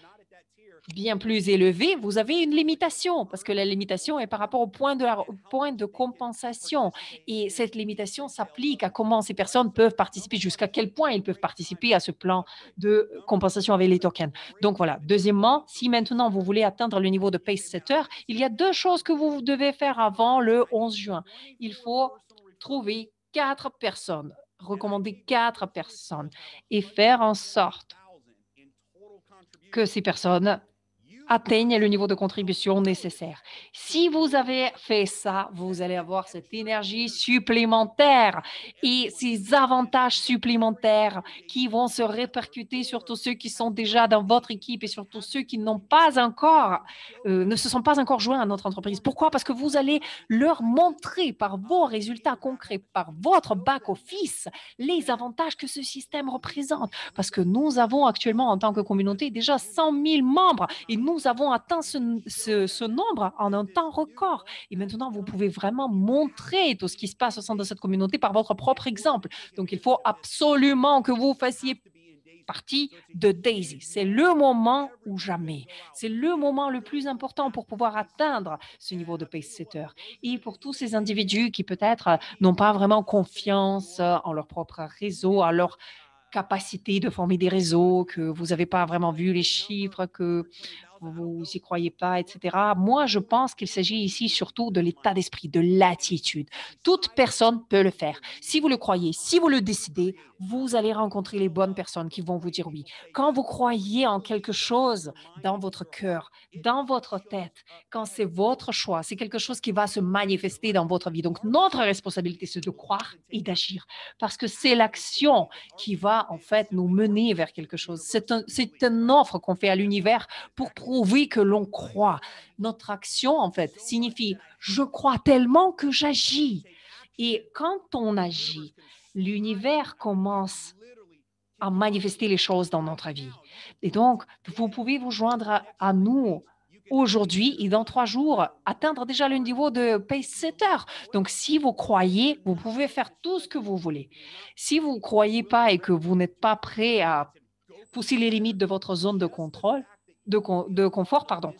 bien plus élevé, vous avez une limitation parce que la limitation est par rapport au point de compensation. Et cette limitation s'applique à comment ces personnes peuvent participer, jusqu'à quel point ils peuvent participer à ce plan de compensation avec les tokens. Donc voilà. Deuxièmement, si maintenant vous voulez atteindre le niveau de pace setter, il y a 2 choses que vous devez faire avant le 11 juin. Il faut trouver 4 personnes, recommander 4 personnes et faire en sorte que ces personnes atteignent le niveau de contribution nécessaire. Si vous avez fait ça, vous allez avoir cette énergie supplémentaire et ces avantages supplémentaires qui vont se répercuter sur tous ceux qui sont déjà dans votre équipe et sur tous ceux qui n'ont pas encore, ne se sont pas encore joints à notre entreprise. Pourquoi? Parce que vous allez leur montrer par vos résultats concrets, par votre back-office, les avantages que ce système représente. Parce que nous avons actuellement, en tant que communauté, déjà 100 000 membres et nous avons atteint ce nombre en un temps record. Et maintenant, vous pouvez vraiment montrer tout ce qui se passe au sein de cette communauté par votre propre exemple. Donc, il faut absolument que vous fassiez partie de Daisy. C'est le moment ou jamais. C'est le moment le plus important pour pouvoir atteindre ce niveau de pace setter. Et pour tous ces individus qui peut-être n'ont pas vraiment confiance en leur propre réseau, à leur capacité de former des réseaux, que vous n'avez pas vraiment vu les chiffres, que vous y croyez pas, etc. Moi, je pense qu'il s'agit ici surtout de l'état d'esprit, de l'attitude. Toute personne peut le faire. Si vous le croyez, si vous le décidez, vous allez rencontrer les bonnes personnes qui vont vous dire oui. Quand vous croyez en quelque chose dans votre cœur, dans votre tête, quand c'est votre choix, c'est quelque chose qui va se manifester dans votre vie. Donc, notre responsabilité, c'est de croire et d'agir parce que c'est l'action qui va en fait nous mener vers quelque chose. C'est une offre qu'on fait à l'univers pour prouver que l'on croit. Notre action, en fait, signifie je crois tellement que j'agis. Et quand on agit, l'univers commence à manifester les choses dans notre vie. Et donc, vous pouvez vous joindre à nous aujourd'hui et dans 3 jours, atteindre déjà le niveau de pace setter. Donc, si vous croyez, vous pouvez faire tout ce que vous voulez. Si vous ne croyez pas et que vous n'êtes pas prêt à pousser les limites de votre zone de contrôle, de confort, pardon,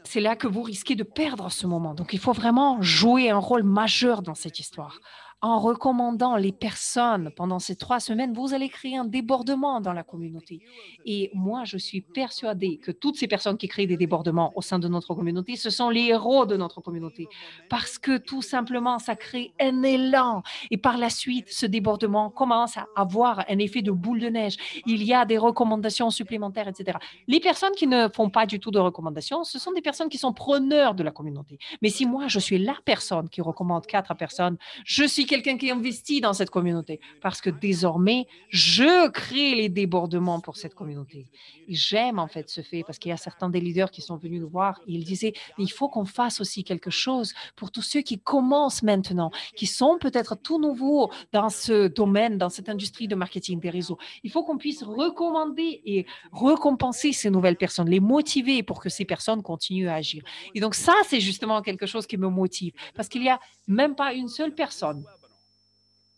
c'est là que vous risquez de perdre ce moment. Donc, il faut vraiment jouer un rôle majeur dans cette histoire. en recommandant les personnes pendant ces 3 semaines, vous allez créer un débordement dans la communauté. Et moi, je suis persuadée que toutes ces personnes qui créent des débordements au sein de notre communauté, ce sont les héros de notre communauté. Parce que tout simplement, ça crée un élan. Et par la suite, ce débordement commence à avoir un effet de boule de neige. Il y a des recommandations supplémentaires, etc. Les personnes qui ne font pas du tout de recommandations, ce sont des personnes qui sont preneurs de la communauté. Mais si moi, je suis la personne qui recommande 4 personnes, je suis quelqu'un qui investit dans cette communauté parce que désormais, je crée les débordements pour cette communauté. Et j'aime en fait ce fait parce qu'il y a certains des leaders qui sont venus nous voir et ils disaient, il faut qu'on fasse aussi quelque chose pour tous ceux qui commencent maintenant, qui sont peut-être tout nouveaux dans ce domaine, dans cette industrie de marketing des réseaux. Il faut qu'on puisse recommander et récompenser ces nouvelles personnes, les motiver pour que ces personnes continuent à agir. Et donc ça, c'est justement quelque chose qui me motive parce qu'il y a même pas une seule personne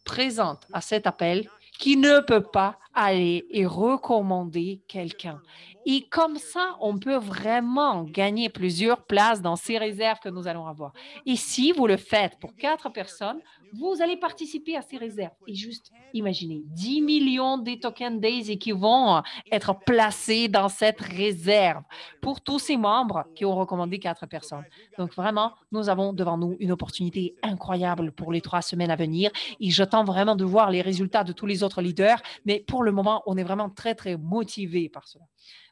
présente à cet appel qui ne peut pas aller et recommander quelqu'un. Et comme ça, on peut vraiment gagner plusieurs places dans ces réserves que nous allons avoir. Et si vous le faites pour 4 personnes, vous allez participer à ces réserves. Et juste imaginez, 10 millions de tokens Daisy qui vont être placés dans cette réserve pour tous ces membres qui ont recommandé 4 personnes. Donc vraiment, nous avons devant nous une opportunité incroyable pour les 3 semaines à venir et j'attends vraiment de voir les résultats de tous les autres leaders. Mais pour le moment, on est vraiment très, très motivé par cela.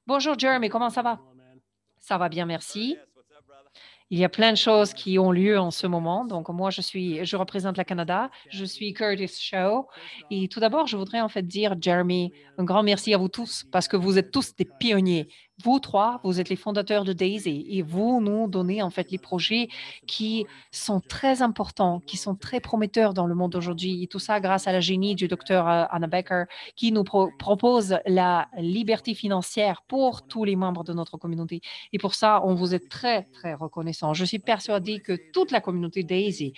Bonjour Jeremy, comment ça va? Ça va bien, merci. Il y a plein de choses qui ont lieu en ce moment. Donc, moi, je représente le Canada. Je suis Curtis Shaw. Et tout d'abord, je voudrais en fait dire, Jeremy, un grand merci à vous tous parce que vous êtes tous des pionniers. Vous trois, vous êtes les fondateurs de Daisy et vous nous donnez en fait les projets qui sont très importants, qui sont très prometteurs dans le monde d'aujourd'hui. Et tout ça grâce à la génie du docteur Anna Becker qui nous propose la liberté financière pour tous les membres de notre communauté. Et pour ça, on vous est très, très reconnaissant. Je suis persuadée que toute la communauté Daisy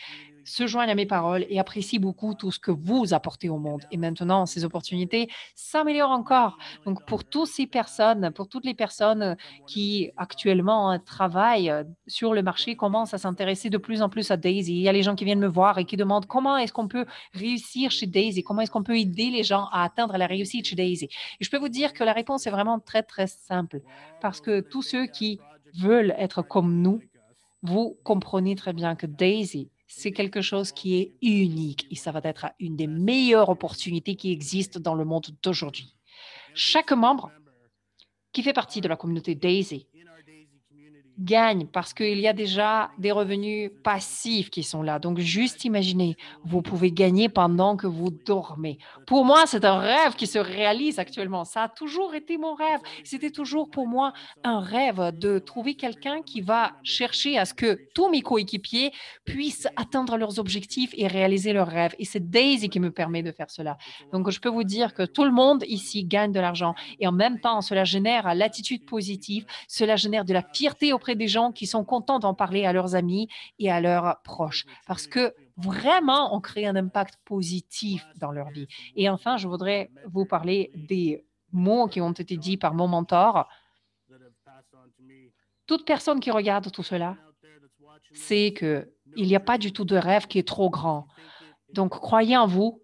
se joint à mes paroles et apprécie beaucoup tout ce que vous apportez au monde. Et maintenant, ces opportunités s'améliorent encore. Donc, pour toutes ces personnes, pour toutes les personnes qui actuellement travaillent sur le marché, commencent à s'intéresser de plus en plus à Daisy. Il y a les gens qui viennent me voir et qui demandent comment est-ce qu'on peut réussir chez Daisy, comment est-ce qu'on peut aider les gens à atteindre la réussite chez Daisy. Et je peux vous dire que la réponse est vraiment très, très simple parce que tous ceux qui veulent être comme nous, vous comprenez très bien que Daisy, c'est quelque chose qui est unique et ça va être une des meilleures opportunités qui existent dans le monde d'aujourd'hui. Chaque membre qui fait partie de la communauté Daisy gagne parce qu'il y a déjà des revenus passifs qui sont là. Donc, juste imaginez, vous pouvez gagner pendant que vous dormez. Pour moi, c'est un rêve qui se réalise actuellement. Ça a toujours été mon rêve. C'était toujours pour moi un rêve de trouver quelqu'un qui va chercher à ce que tous mes coéquipiers puissent atteindre leurs objectifs et réaliser leurs rêves. Et c'est Daisy qui me permet de faire cela. Donc, je peux vous dire que tout le monde ici gagne de l'argent et en même temps, cela génère l'attitude positive, cela génère de la fierté auprès des gens qui sont contents d'en parler à leurs amis et à leurs proches parce que vraiment, on crée un impact positif dans leur vie. Et enfin, je voudrais vous parler des mots qui ont été dits par mon mentor. Toute personne qui regarde tout cela sait qu'il n'y a pas du tout de rêve qui est trop grand. Donc, croyez en vous,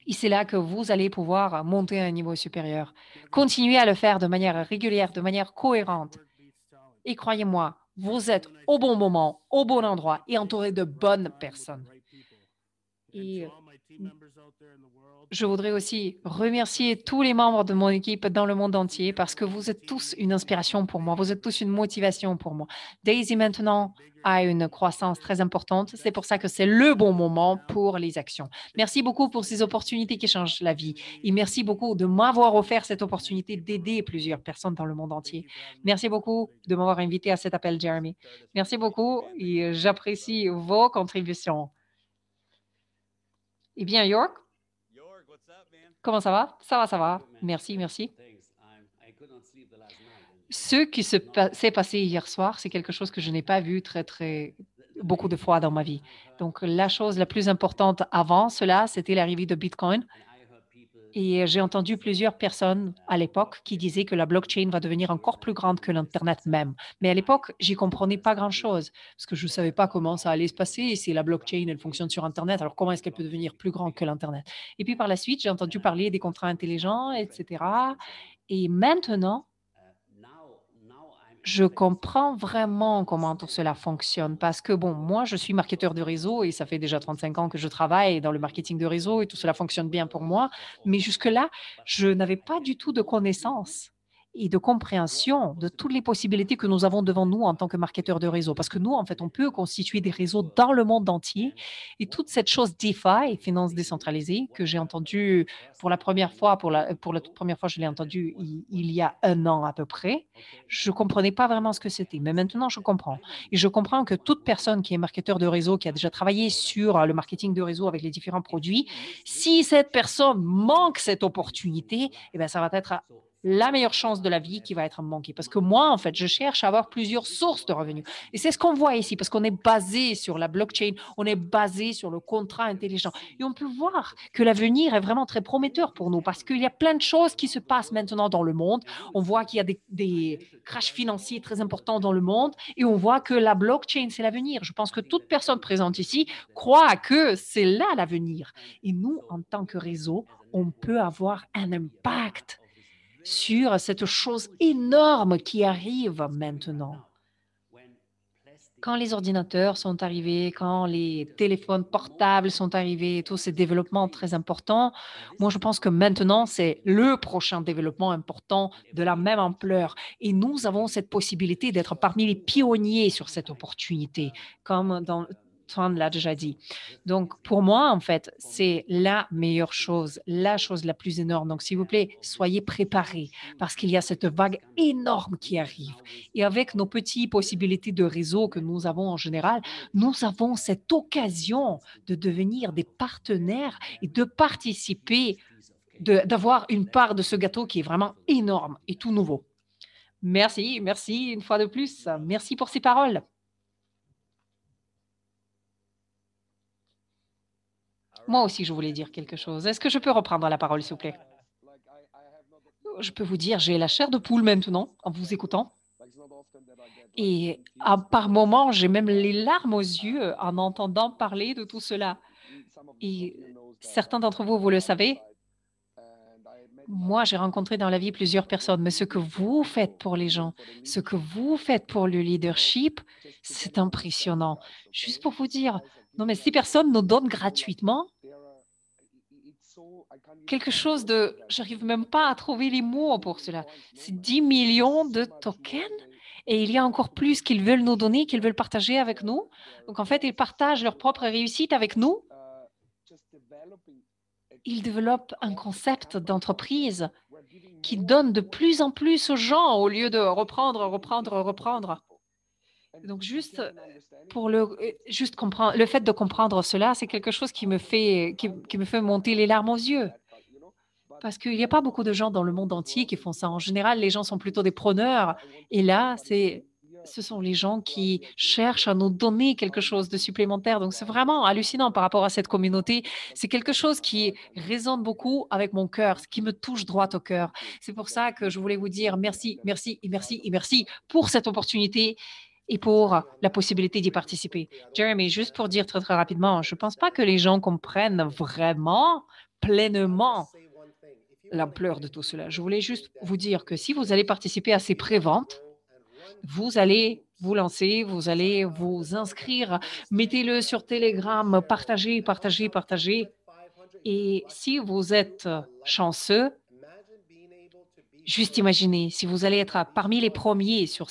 et c'est là que vous allez pouvoir monter à un niveau supérieur. Continuez à le faire de manière régulière, de manière cohérente. Et croyez-moi, vous êtes au bon moment, au bon endroit et entouré de bonnes personnes. Et je voudrais aussi remercier tous les membres de mon équipe dans le monde entier parce que vous êtes tous une inspiration pour moi. Vous êtes tous une motivation pour moi. Daisy maintenant a une croissance très importante. C'est pour ça que c'est le bon moment pour les actions. Merci beaucoup pour ces opportunités qui changent la vie. Et merci beaucoup de m'avoir offert cette opportunité d'aider plusieurs personnes dans le monde entier. Merci beaucoup de m'avoir invité à cet appel, Jeremy. Merci beaucoup et j'apprécie vos contributions. Eh bien, York, comment ça va? Ça va, ça va. Merci, merci. Ce qui s'est passé hier soir, c'est quelque chose que je n'ai pas vu très, très beaucoup de fois dans ma vie. Donc, la chose la plus importante avant cela, c'était l'arrivée de Bitcoin. Et j'ai entendu plusieurs personnes à l'époque qui disaient que la blockchain va devenir encore plus grande que l'Internet même. Mais à l'époque, j'y comprenais pas grand-chose parce que je ne savais pas comment ça allait se passer. Et si la blockchain, elle fonctionne sur Internet, alors comment est-ce qu'elle peut devenir plus grande que l'Internet? Et puis par la suite, j'ai entendu parler des contrats intelligents, etc. Et maintenant, je comprends vraiment comment tout cela fonctionne parce que, bon, moi, je suis marketeur de réseau et ça fait déjà 35 ans que je travaille dans le marketing de réseau et tout cela fonctionne bien pour moi. Mais jusque-là, je n'avais pas du tout de connaissances et de compréhension de toutes les possibilités que nous avons devant nous en tant que marketeur de réseau. Parce que nous, en fait, on peut constituer des réseaux dans le monde entier et toute cette chose DeFi, finance décentralisée, que j'ai entendue pour la première fois, pour la toute première fois, je l'ai entendue il y a un an à peu près. Je ne comprenais pas vraiment ce que c'était, mais maintenant je comprends. Et je comprends que toute personne qui est marketeur de réseau, qui a déjà travaillé sur le marketing de réseau avec les différents produits, si cette personne manque cette opportunité, eh bien, ça va être la meilleure chance de la vie qui va être manquée. Parce que moi, en fait, je cherche à avoir plusieurs sources de revenus. Et c'est ce qu'on voit ici, parce qu'on est basé sur la blockchain, on est basé sur le contrat intelligent. Et on peut voir que l'avenir est vraiment très prometteur pour nous, parce qu'il y a plein de choses qui se passent maintenant dans le monde. On voit qu'il y a des crashs financiers très importants dans le monde et on voit que la blockchain, c'est l'avenir. Je pense que toute personne présente ici croit que c'est là l'avenir. Et nous, en tant que réseau, on peut avoir un impact sur cette chose énorme qui arrive maintenant. Quand les ordinateurs sont arrivés, quand les téléphones portables sont arrivés, tous ces développements très importants, moi je pense que maintenant c'est le prochain développement important de la même ampleur. Et nous avons cette possibilité d'être parmi les pionniers sur cette opportunité, comme dans Tom l'a déjà dit. Donc pour moi, en fait, c'est la meilleure chose, la chose la plus énorme. Donc s'il vous plaît, soyez préparés parce qu'il y a cette vague énorme qui arrive. Et avec nos petites possibilités de réseau que nous avons en général, nous avons cette occasion de devenir des partenaires et de participer, d'avoir une part de ce gâteau qui est vraiment énorme et tout nouveau. Merci, merci une fois de plus. Merci pour ces paroles. Moi aussi, je voulais dire quelque chose. Est-ce que je peux reprendre la parole, s'il vous plaît? Je peux vous dire, j'ai la chair de poule maintenant en vous écoutant. Et par moments, j'ai même les larmes aux yeux en entendant parler de tout cela. Et certains d'entre vous, vous le savez, moi, j'ai rencontré dans la vie plusieurs personnes, mais ce que vous faites pour les gens, ce que vous faites pour le leadership, c'est impressionnant. Juste pour vous dire, non, mais ces personnes nous donnent gratuitement quelque chose de, j'arrive même pas à trouver les mots pour cela. C'est 10 millions de tokens et il y a encore plus qu'ils veulent nous donner, qu'ils veulent partager avec nous. Donc, en fait, ils partagent leur propre réussite avec nous. Ils développent un concept d'entreprise qui donne de plus en plus aux gens au lieu de reprendre, reprendre, reprendre. Donc, juste comprendre, le fait de comprendre cela, c'est quelque chose qui me fait monter les larmes aux yeux. Parce qu'il n'y a pas beaucoup de gens dans le monde entier qui font ça. En général, les gens sont plutôt des preneurs. Et là, ce sont les gens qui cherchent à nous donner quelque chose de supplémentaire. Donc, c'est vraiment hallucinant par rapport à cette communauté. C'est quelque chose qui résonne beaucoup avec mon cœur, ce qui me touche droit au cœur. C'est pour ça que je voulais vous dire merci, merci et merci et merci pour cette opportunité et pour la possibilité d'y participer. Jeremy, juste pour dire très, très rapidement, je ne pense pas que les gens comprennent vraiment pleinement l'ampleur de tout cela. Je voulais juste vous dire que si vous allez participer à ces préventes, vous allez vous lancer, vous allez vous inscrire, mettez-le sur Telegram, partagez, partagez, partagez. Et si vous êtes chanceux, juste imaginez, si vous allez être parmi les premiers sur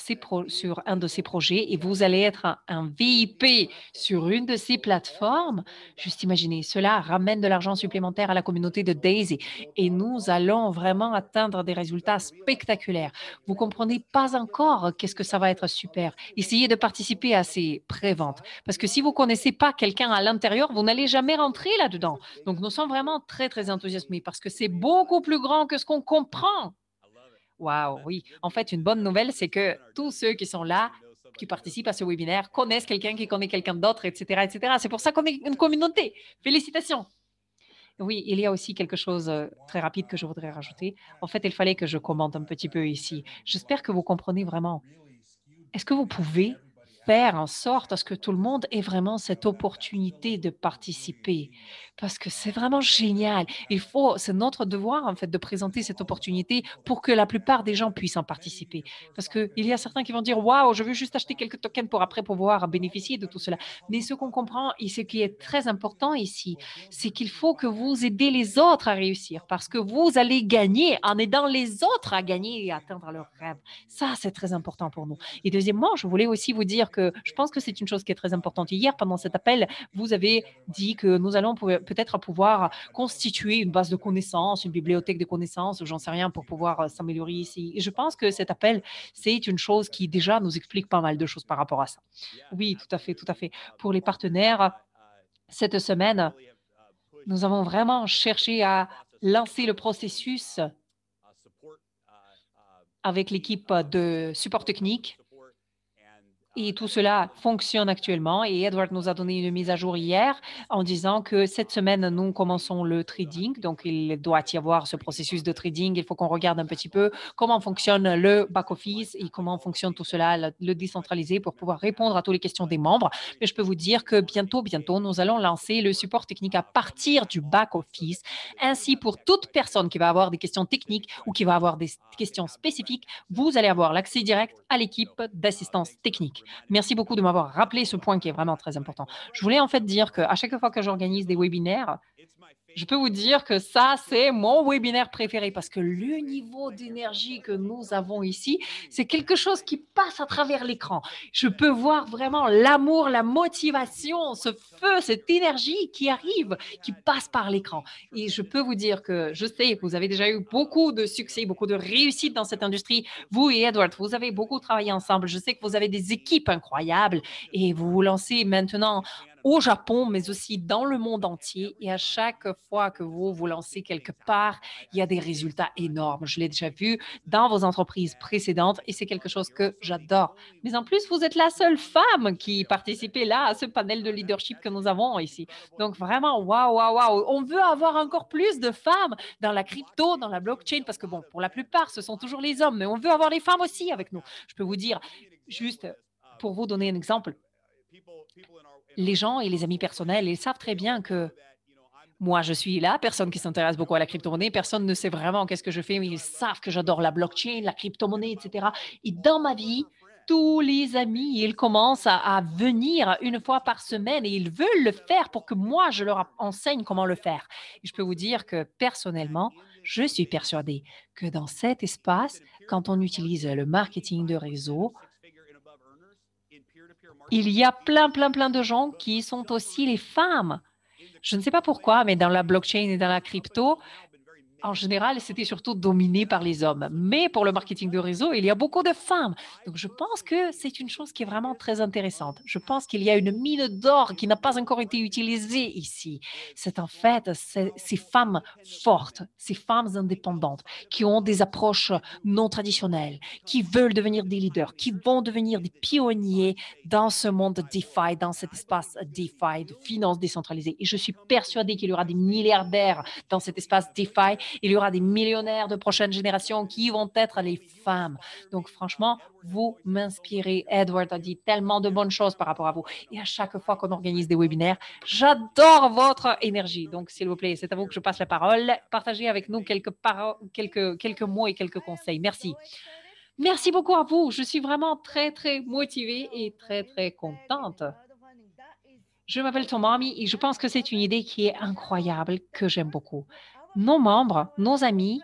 un de ces projets et vous allez être un VIP sur une de ces plateformes, juste imaginez, cela ramène de l'argent supplémentaire à la communauté de Daisy et nous allons vraiment atteindre des résultats spectaculaires. Vous comprenez pas encore qu'est-ce que ça va être super. Essayez de participer à ces préventes parce que si vous connaissez pas quelqu'un à l'intérieur, vous n'allez jamais rentrer là-dedans. Donc, nous sommes vraiment très, très enthousiasmés parce que c'est beaucoup plus grand que ce qu'on comprend. Wow, oui. En fait, une bonne nouvelle, c'est que tous ceux qui sont là, qui participent à ce webinaire, connaissent quelqu'un qui connaît quelqu'un d'autre, etc., etc. C'est pour ça qu'on est une communauté. Félicitations. Oui, il y a aussi quelque chose, très rapide que je voudrais rajouter. En fait, il fallait que je commente un petit peu ici. J'espère que vous comprenez vraiment. Est-ce que vous pouvez faire en sorte à ce que tout le monde ait vraiment cette opportunité de participer? Parce que c'est vraiment génial. C'est notre devoir, en fait, de présenter cette opportunité pour que la plupart des gens puissent en participer. Parce qu'il y a certains qui vont dire: «Waouh, je veux juste acheter quelques tokens pour après pouvoir bénéficier de tout cela». Mais ce qu'on comprend et ce qui est très important ici, c'est qu'il faut que vous aidez les autres à réussir parce que vous allez gagner en aidant les autres à gagner et à atteindre leurs rêves. Ça, c'est très important pour nous. Et deuxièmement, je voulais aussi vous dire que je pense que c'est une chose qui est très importante. Hier, pendant cet appel, vous avez dit que nous allons peut-être pouvoir constituer une base de connaissances, une bibliothèque de connaissances, j'en sais rien, pour pouvoir s'améliorer ici. Et je pense que cet appel, c'est une chose qui déjà nous explique pas mal de choses par rapport à ça. Oui, tout à fait, tout à fait. Pour les partenaires, cette semaine, nous avons vraiment cherché à lancer le processus avec l'équipe de support technique. Et tout cela fonctionne actuellement et Edward nous a donné une mise à jour hier en disant que cette semaine, nous commençons le trading. Donc, il doit y avoir ce processus de trading. Il faut qu'on regarde un petit peu comment fonctionne le back-office et comment fonctionne tout cela, le décentralisé pour pouvoir répondre à toutes les questions des membres. Mais je peux vous dire que bientôt, nous allons lancer le support technique à partir du back-office. Ainsi, pour toute personne qui va avoir des questions techniques ou qui va avoir des questions spécifiques, vous allez avoir l'accès direct à l'équipe d'assistance technique. Merci beaucoup de m'avoir rappelé ce point qui est vraiment très important. Je voulais en fait dire qu'à chaque fois que j'organise des webinaires, je peux vous dire que ça, c'est mon webinaire préféré parce que le niveau d'énergie que nous avons ici, c'est quelque chose qui passe à travers l'écran. Je peux voir vraiment l'amour, la motivation, ce feu, cette énergie qui arrive, qui passe par l'écran. Et je peux vous dire que je sais que vous avez déjà eu beaucoup de succès, beaucoup de réussite dans cette industrie. Vous et Edward, vous avez beaucoup travaillé ensemble. Je sais que vous avez des équipes incroyables et vous vous lancez maintenant au Japon, mais aussi dans le monde entier. Et à chaque fois que vous vous lancez quelque part, il y a des résultats énormes. Je l'ai déjà vu dans vos entreprises précédentes et c'est quelque chose que j'adore. Mais en plus, vous êtes la seule femme qui participait là à ce panel de leadership que nous avons ici. Donc vraiment, waouh, waouh, waouh. On veut avoir encore plus de femmes dans la crypto, dans la blockchain, parce que bon, pour la plupart, ce sont toujours les hommes, mais on veut avoir les femmes aussi avec nous. Je peux vous dire, juste pour vous donner un exemple, les gens et les amis personnels, ils savent très bien que moi, je suis la personne qui s'intéresse beaucoup à la crypto-monnaie. Personne ne sait vraiment qu'est-ce que je fais, mais ils savent que j'adore la blockchain, la crypto-monnaie, etc. Et dans ma vie, tous les amis, ils commencent à venir une fois par semaine et ils veulent le faire pour que moi, je leur enseigne comment le faire. Et je peux vous dire que personnellement, je suis persuadée que dans cet espace, quand on utilise le marketing de réseau, il y a plein de gens qui sont aussi les femmes. Je ne sais pas pourquoi, mais dans la blockchain et dans la crypto, en général, c'était surtout dominé par les hommes. Mais pour le marketing de réseau, il y a beaucoup de femmes. Donc, je pense que c'est une chose qui est vraiment très intéressante. Je pense qu'il y a une mine d'or qui n'a pas encore été utilisée ici. C'est en fait ces femmes fortes, ces femmes indépendantes qui ont des approches non traditionnelles, qui veulent devenir des leaders, qui vont devenir des pionniers dans ce monde DeFi, dans cet espace DeFi, de finances décentralisées. Et je suis persuadée qu'il y aura des milliardaires dans cet espace DeFi. Il y aura des millionnaires de prochaines générations qui vont être les femmes. Donc, franchement, vous m'inspirez. Edward a dit tellement de bonnes choses par rapport à vous. Et à chaque fois qu'on organise des webinaires, j'adore votre énergie. Donc, s'il vous plaît, c'est à vous que je passe la parole. Partagez avec nous quelques mots et quelques conseils. Merci. Merci beaucoup à vous. Je suis vraiment très motivée et très contente. Je m'appelle Tomami et je pense que c'est une idée qui est incroyable, que j'aime beaucoup. Nos membres, nos amis,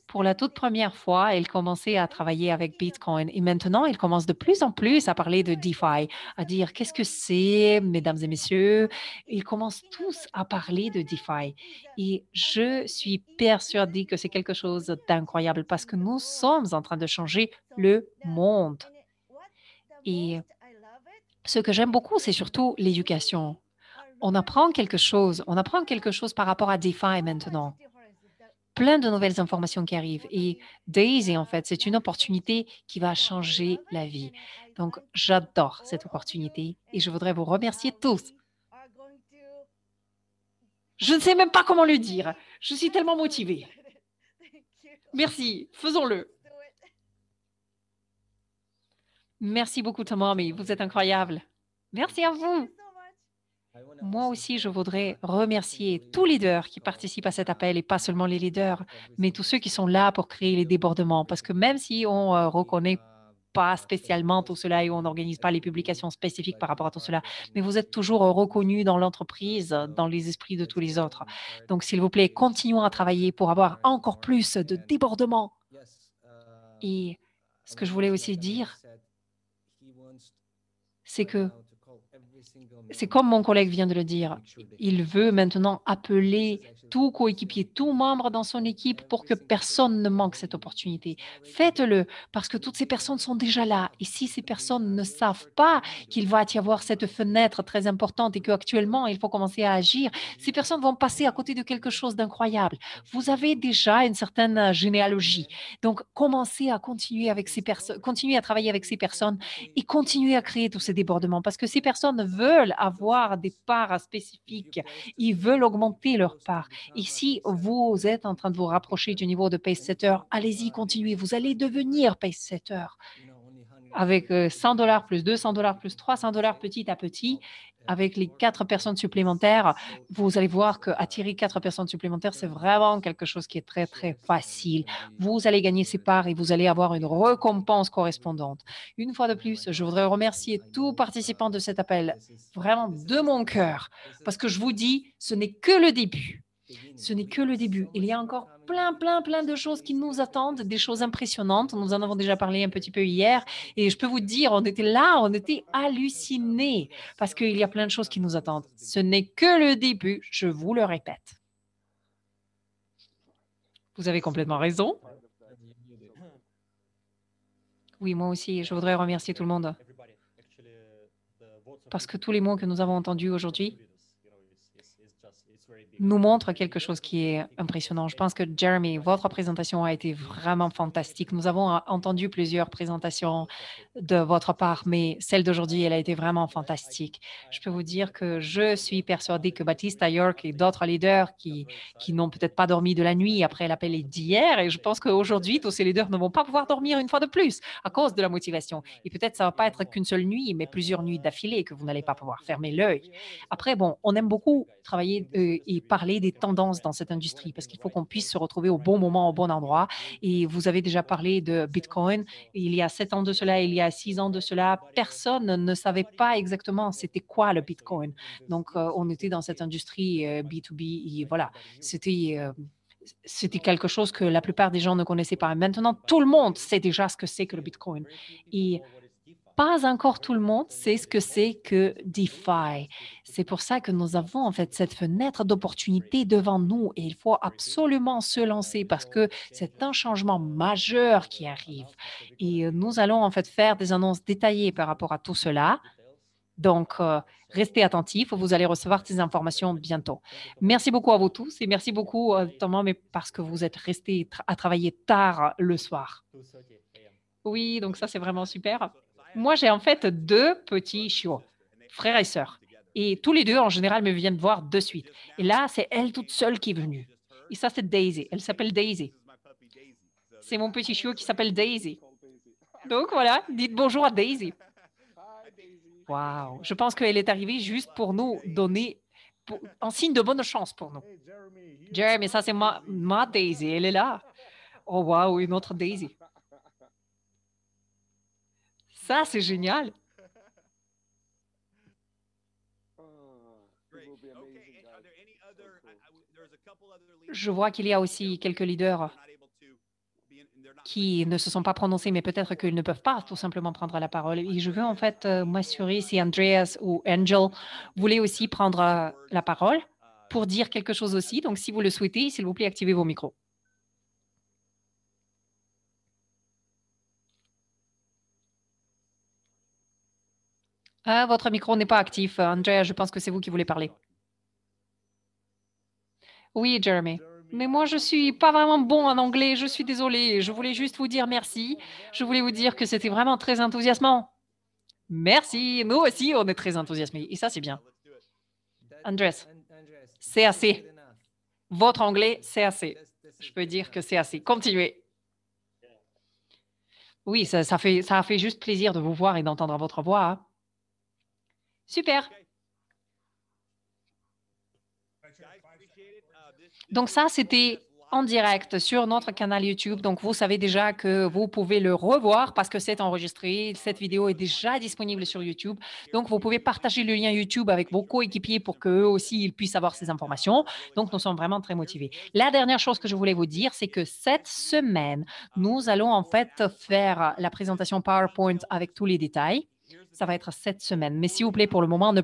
pour la toute première fois, ils commençaient à travailler avec Bitcoin et maintenant, ils commencent de plus en plus à parler de DeFi, à dire qu'est-ce que c'est, mesdames et messieurs. Ils commencent tous à parler de DeFi et je suis persuadée que c'est quelque chose d'incroyable parce que nous sommes en train de changer le monde. Et ce que j'aime beaucoup, c'est surtout l'éducation. On apprend quelque chose par rapport à DeFi maintenant. Plein de nouvelles informations qui arrivent et Daisy, en fait, c'est une opportunité qui va changer la vie. Donc, j'adore cette opportunité et je voudrais vous remercier tous. Je ne sais même pas comment le dire. Je suis tellement motivée. Merci, faisons-le. Merci beaucoup, Tommy. Vous êtes incroyable. Merci à vous. Moi aussi, je voudrais remercier tous les leaders qui participent à cet appel et pas seulement les leaders, mais tous ceux qui sont là pour créer les débordements. Parce que même si on reconnaît pas spécialement tout cela et on n'organise pas les publications spécifiques par rapport à tout cela, mais vous êtes toujours reconnus dans l'entreprise, dans les esprits de tous les autres. Donc, s'il vous plaît, continuons à travailler pour avoir encore plus de débordements. Et ce que je voulais aussi dire, c'est que c'est comme mon collègue vient de le dire, il veut maintenant appeler tout coéquipier, tout membre dans son équipe pour que personne ne manque cette opportunité. Faites-le parce que toutes ces personnes sont déjà là. Et si ces personnes ne savent pas qu'il va y avoir cette fenêtre très importante et qu'actuellement, il faut commencer à agir, ces personnes vont passer à côté de quelque chose d'incroyable. Vous avez déjà une certaine généalogie. Donc, commencez à continuer avec ces personnes, continuez à travailler avec ces personnes et continuer à créer tous ces débordements parce que ces personnes veulent avoir des parts spécifiques. Ils veulent augmenter leurs parts. Et si vous êtes en train de vous rapprocher du niveau de pace setter, allez-y, continuez. Vous allez devenir pace setter avec $100 plus $200 plus $300 petit à petit. Avec les 4 personnes supplémentaires, vous allez voir qu'attirer 4 personnes supplémentaires, c'est vraiment quelque chose qui est très, très facile. Vous allez gagner ces parts et vous allez avoir une récompense correspondante. Une fois de plus, je voudrais remercier tous participants de cet appel, vraiment de mon cœur, parce que je vous dis, ce n'est que le début. Ce n'est que le début. Il y a encore plein de choses qui nous attendent, des choses impressionnantes. Nous en avons déjà parlé un petit peu hier. Et je peux vous dire, on était là, on était hallucinés parce qu'il y a plein de choses qui nous attendent. Ce n'est que le début, je vous le répète. Vous avez complètement raison. Oui, moi aussi, je voudrais remercier tout le monde parce que tous les mots que nous avons entendus aujourd'hui nous montre quelque chose qui est impressionnant. Je pense que Jeremy, votre présentation a été vraiment fantastique. Nous avons entendu plusieurs présentations de votre part, mais celle d'aujourd'hui, elle a été vraiment fantastique. Je peux vous dire que je suis persuadée que Baptiste à York et d'autres leaders qui n'ont peut-être pas dormi de la nuit après l'appel d'hier, et je pense qu'aujourd'hui, tous ces leaders ne vont pas pouvoir dormir une fois de plus à cause de la motivation. Et peut-être ça ne va pas être qu'une seule nuit, mais plusieurs nuits d'affilée que vous n'allez pas pouvoir fermer l'œil. Après, bon, on aime beaucoup travailler et parler des tendances dans cette industrie parce qu'il faut qu'on puisse se retrouver au bon moment, au bon endroit. Et vous avez déjà parlé de Bitcoin. Il y a 7 ans de cela, il y a 6 ans de cela, personne ne savait pas exactement c'était quoi le Bitcoin. Donc, on était dans cette industrie B2B et voilà, c'était quelque chose que la plupart des gens ne connaissaient pas. Maintenant, tout le monde sait déjà ce que c'est que le Bitcoin. Et pas encore tout le monde sait ce que c'est que DeFi. C'est pour ça que nous avons en fait cette fenêtre d'opportunité devant nous et il faut absolument se lancer parce que c'est un changement majeur qui arrive. Et nous allons en fait faire des annonces détaillées par rapport à tout cela. Donc, restez attentifs, vous allez recevoir ces informations bientôt. Merci beaucoup à vous tous et merci beaucoup, Thomas, mais parce que vous êtes restés à travailler tard le soir. Oui, donc ça, c'est vraiment super. Moi, j'ai en fait 2 petits chiots, frères et sœurs. Et tous les 2, en général, me viennent voir de suite. Et là, c'est elle toute seule qui est venue. Et ça, c'est Daisy. Elle s'appelle Daisy. C'est mon petit chiot qui s'appelle Daisy. Donc voilà, dites bonjour à Daisy. Wow, je pense qu'elle est arrivée juste pour nous donner en signe de bonne chance pour nous. Jeremy, ça, c'est ma Daisy. Elle est là. Oh, wow, une autre Daisy. Ça, c'est génial. Je vois qu'il y a aussi quelques leaders qui ne se sont pas prononcés, mais peut-être qu'ils ne peuvent pas tout simplement prendre la parole. Et je veux en fait m'assurer si Andreas ou Angel voulaient aussi prendre la parole pour dire quelque chose aussi. Donc, si vous le souhaitez, s'il vous plaît, activez vos micros. Ah, votre micro n'est pas actif. Andrea, je pense que c'est vous qui voulez parler. Oui, Jeremy. Mais moi, je suis pas vraiment bon en anglais. Je suis désolée. Je voulais juste vous dire merci. Je voulais vous dire que c'était vraiment très enthousiasmant. Merci. Nous aussi, on est très enthousiasmés. Et ça, c'est bien. Andres, C'est assez. Votre anglais, c'est assez. Je peux dire que c'est assez. Continuez. Oui, ça a fait juste plaisir de vous voir et d'entendre votre voix, hein. Super. Donc ça, c'était en direct sur notre canal YouTube. Donc, vous savez déjà que vous pouvez le revoir parce que c'est enregistré. Cette vidéo est déjà disponible sur YouTube. Donc, vous pouvez partager le lien YouTube avec vos coéquipiers pour qu'eux aussi, ils puissent avoir ces informations. Donc, nous sommes vraiment très motivés. La dernière chose que je voulais vous dire, c'est que cette semaine, nous allons en fait faire la présentation PowerPoint avec tous les détails. Ça va être cette semaine. Mais s'il vous plaît, pour le moment, ne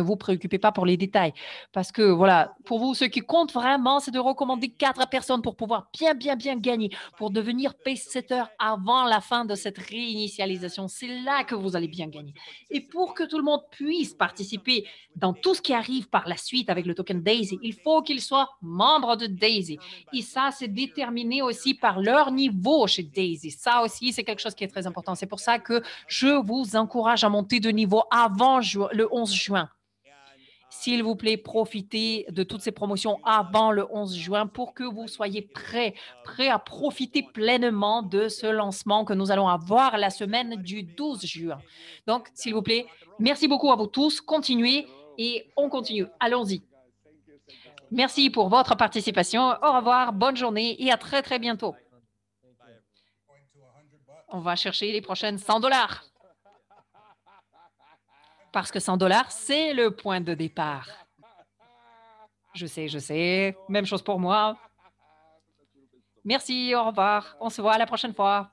vous préoccupez pas pour les détails. Parce que voilà, pour vous, ce qui compte vraiment, c'est de recommander 4 personnes pour pouvoir bien gagner, pour devenir pace-setter avant la fin de cette réinitialisation. C'est là que vous allez bien gagner. Et pour que tout le monde puisse participer dans tout ce qui arrive par la suite avec le token Daisy, il faut qu'ils soient membres de Daisy. Et ça, c'est déterminé aussi par leur niveau chez Daisy. Ça aussi, c'est quelque chose qui est très important. C'est pour ça que je vous encourage à monter de niveau avant le 11 juin. S'il vous plaît, profitez de toutes ces promotions avant le 11 juin pour que vous soyez prêts à profiter pleinement de ce lancement que nous allons avoir la semaine du 12 juin. Donc, s'il vous plaît, merci beaucoup à vous tous. Continuez et on continue. Allons-y. Merci pour votre participation. Au revoir, bonne journée et à très bientôt. On va chercher les prochaines $100. Parce que $100, c'est le point de départ. Je sais. Même chose pour moi. Merci, au revoir. On se voit la prochaine fois.